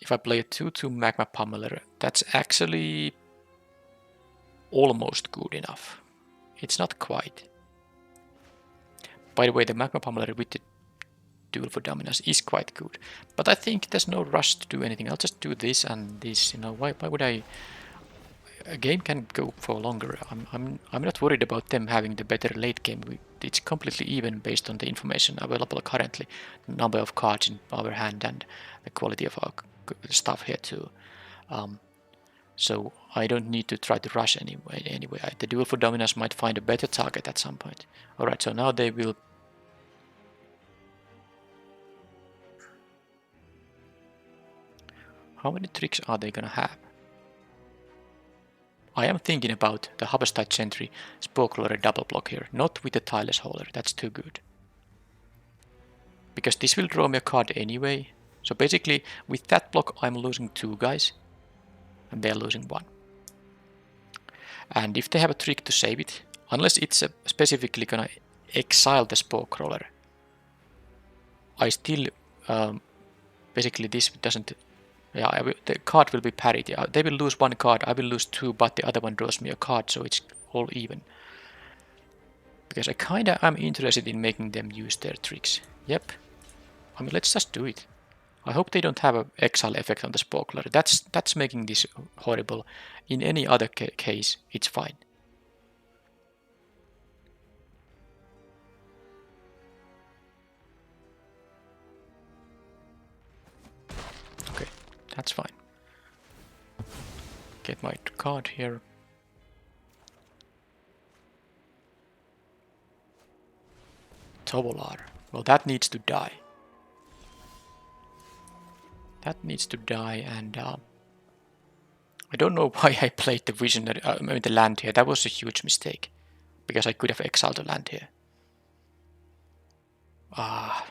If I play a 2-2 Magma Pummeler, that's actually almost good enough. It's not quite. By the way, the Magma Pummeler with the duel for dominance is quite good, but I think there's no rush to do anything. I'll just do this and this. You know, why would I? A game can go for longer. I'm not worried about them having the better late game. It's completely even based on the information available currently, the number of cards in our hand and the quality of our stuff here too. So I don't need to try to rush anyway. The duel for dominance might find a better target at some point. Alright, so now they will... How many tricks are they gonna have? I am thinking about the Haberstad Sentry Spore double block here, not with the Tireless Hauler, that's too good. Because this will draw me a card anyway, so basically with that block I'm losing 2 guys, and they're losing 1. And if they have a trick to save it, unless it's specifically gonna exile the Spore Crawler, I still, basically this doesn't, yeah, the card will be parity. They will lose 1 card, I will lose 2, but the other one draws me a card, so it's all even. Because I kinda am interested in making them use their tricks. Yep. I mean, let's just do it. I hope they don't have an exile effect on the Spore Crawler. That's making this horrible. In any other case, it's fine. Okay, that's fine. Get my card here. Tovolar. Well, that needs to die. That needs to die, and I don't know why I played the Visionary, the land here. That was a huge mistake, because I could have exiled the land here. I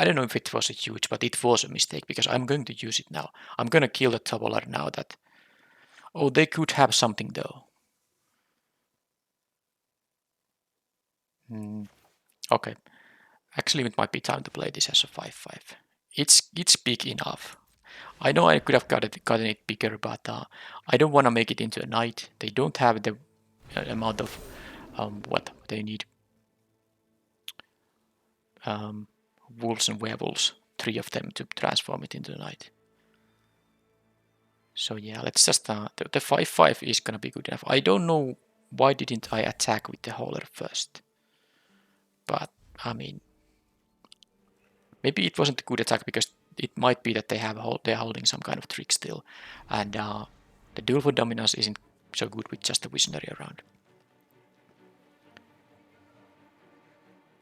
don't know if it was a huge, but it was a mistake, because I'm going to use it now. I'm going to kill the Tovolar now that... Oh, they could have something though. Okay. Actually, it might be time to play this as a 5-5. It's big enough. I know I could have gotten it bigger, but I don't want to make it into a knight. They don't have the amount of what they need. Wolves and werewolves, 3 of them to transform it into a knight. So yeah, let's just the 5-5 is gonna be good enough. I don't know why didn't I attack with the hauler first, but I mean, maybe it wasn't a good attack because it might be that they're holding some kind of trick still, and the duel for dominance isn't so good with just the Visionary around.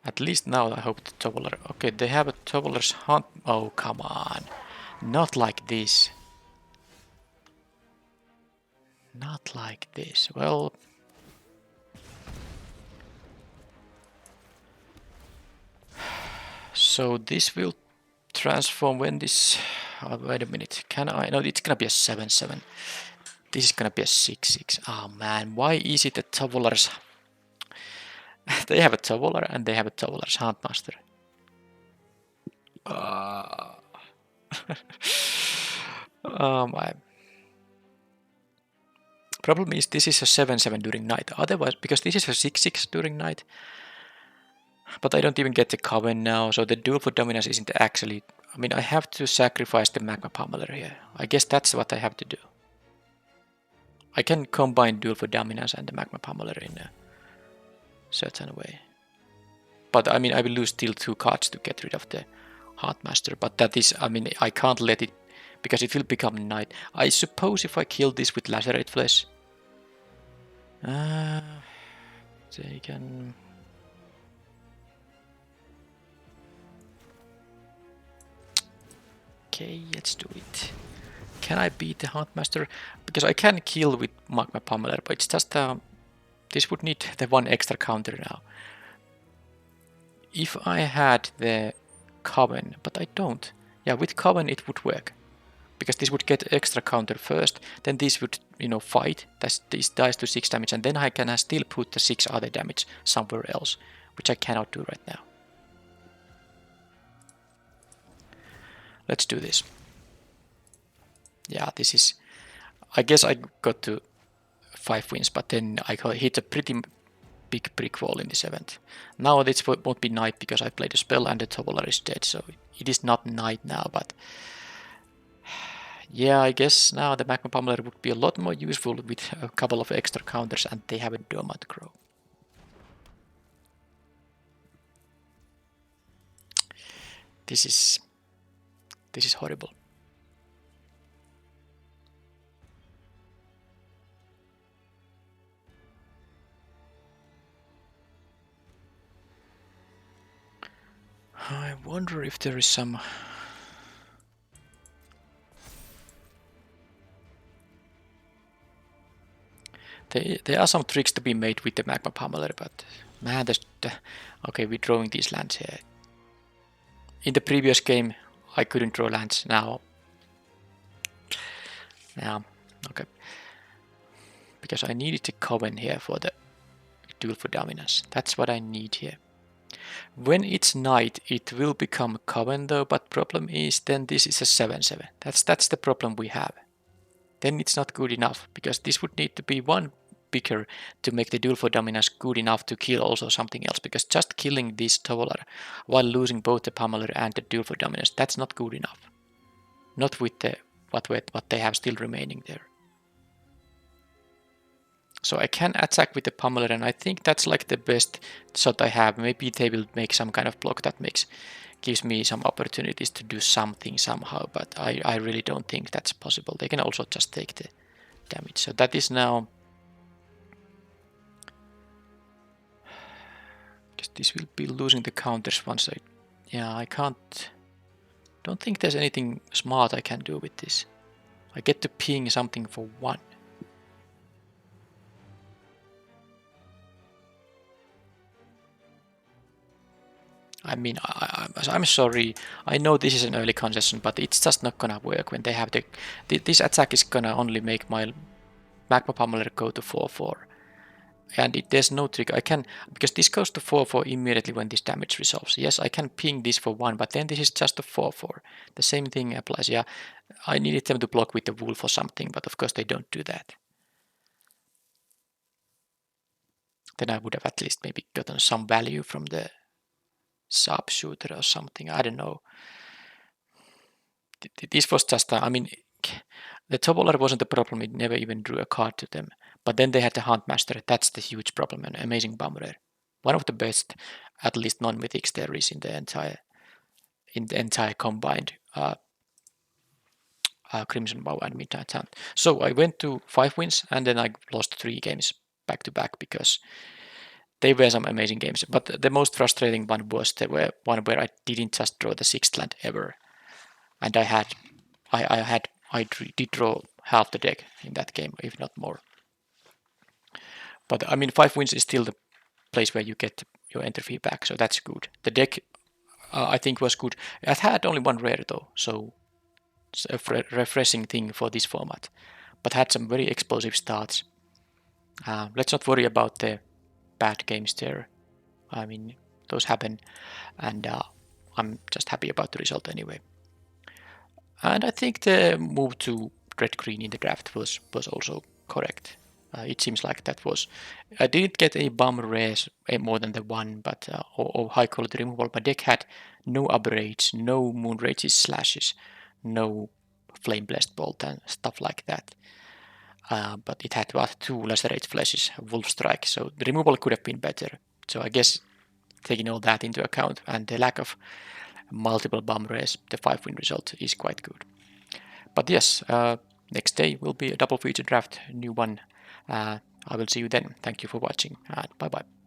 At least now I hope the Tovolar... Okay, they have a Tovolar's Hunt... Oh, come on. Not like this. Not like this. Well... So this will transform when this... wait a minute. Can I... No, it's gonna be a 7-7. This is gonna be a 6-6. Oh man, why is it that Tovolar's... They have a Tovolar and they have a Tovolar's Huntmaster. Oh my. Problem is this is a 7-7 during night. Otherwise, because this is a 6-6 during night. But I don't even get the Coven now, so the duel for dominance isn't actually... I mean, I have to sacrifice the Magma Pummeler here. I guess that's what I have to do. I can combine Duel for Dominance and the Magma Pummeler in a certain way. But I mean, I will lose still 2 cards to get rid of the Heartmaster. But that is, I mean, I can't let it, because it will become Knight. I suppose if I kill this with Lacerate Flesh, they can... Okay, let's do it. Can I beat the Huntmaster? Because I can kill with Magma Pummeler, but it's just this would need the 1 extra counter now. If I had the Coven, but I don't. Yeah, with Coven it would work. Because this would get extra counter first, then this would, you know, fight. This dies to 6 damage, and then I can still put the 6 other damage somewhere else, which I cannot do right now. Let's do this. Yeah, this is... I guess I got to 5 wins, but then I hit a pretty big brick wall in this event. Now this won't be Knight because I played a spell and the Tovolar is dead, so it is not Knight now, but... Yeah, I guess now the Magma Pummeler would be a lot more useful with a couple of extra counters, and they have a Dormant Crow. This is horrible. I wonder if there is some... There are some tricks to be made with the Magma Pummeler, but man, okay, we're drawing these lands here. In the previous game, I couldn't draw lands. Now, yeah, okay, because I needed to Coven here for the Duel for Dominance. That's what I need here. When it's Knight, it will become Coven though, but problem is then this is a 7/7. That's the problem we have. Then it's not good enough, because this would need to be 1 bigger to make the Duel for Dominance good enough to kill also something else, because just killing this Tovolar while losing both the Pummeler and the Duel for Dominance, that's not good enough. Not with the what they have still remaining there. So I can attack with the Pummeler, and I think that's like the best shot I have. Maybe they will make some kind of block that gives me some opportunities to do something somehow, but I really don't think that's possible. They can also just take the damage. So that is now... Because this will be losing the counters once I... Yeah, I can't... Don't think there's anything smart I can do with this. I get to ping something for 1. I mean, I'm sorry. I know this is an early concession, but it's just not gonna work when they have this attack is gonna only make my Magma Pummeler go to 4/4. And there's no trick. I can, because this goes to 4/4 immediately when this damage resolves. Yes, I can ping this for 1, but then this is just a 4/4. The same thing applies. Yeah, I needed them to block with the Wolf or something, but of course they don't do that. Then I would have at least maybe gotten some value from the sharpshooter or something. I don't know. This was just, I mean, the Tovolar wasn't the problem. It never even drew a card to them. But then they had the Huntmaster. That's the huge problem. An amazing Bomber. One of the best, at least non-mythics there is in the entire combined Crimson Bow and Midnight Hunt. So I went to 5 wins, and then I lost 3 games back to back because they were some amazing games. But the most frustrating one was the one where I didn't just draw the 6th land ever, and I did draw half the deck in that game, if not more. But I mean, 5 wins is still the place where you get your entry fee back, so that's good. The deck, I think, was good. It had only 1 rare though, so it's a refreshing thing for this format. But had some very explosive starts. Let's not worry about the bad games there. I mean, those happen, and I'm just happy about the result anyway. And I think the move to red-green in the draft was also correct. It seems like that was... I didn't get a bomb rares more than the 1, but or high quality removal. My deck had no aberrates, no moon rages slashes, no flame blessed bolt and stuff like that. but it had about 2 lacerate flashes, Wolf Strike, so the removal could have been better. So I guess taking all that into account and the lack of multiple bomb rares, the 5-win result is quite good. But yes, next day will be a double feature draft, new one. I will see you then. Thank you for watching, and bye bye.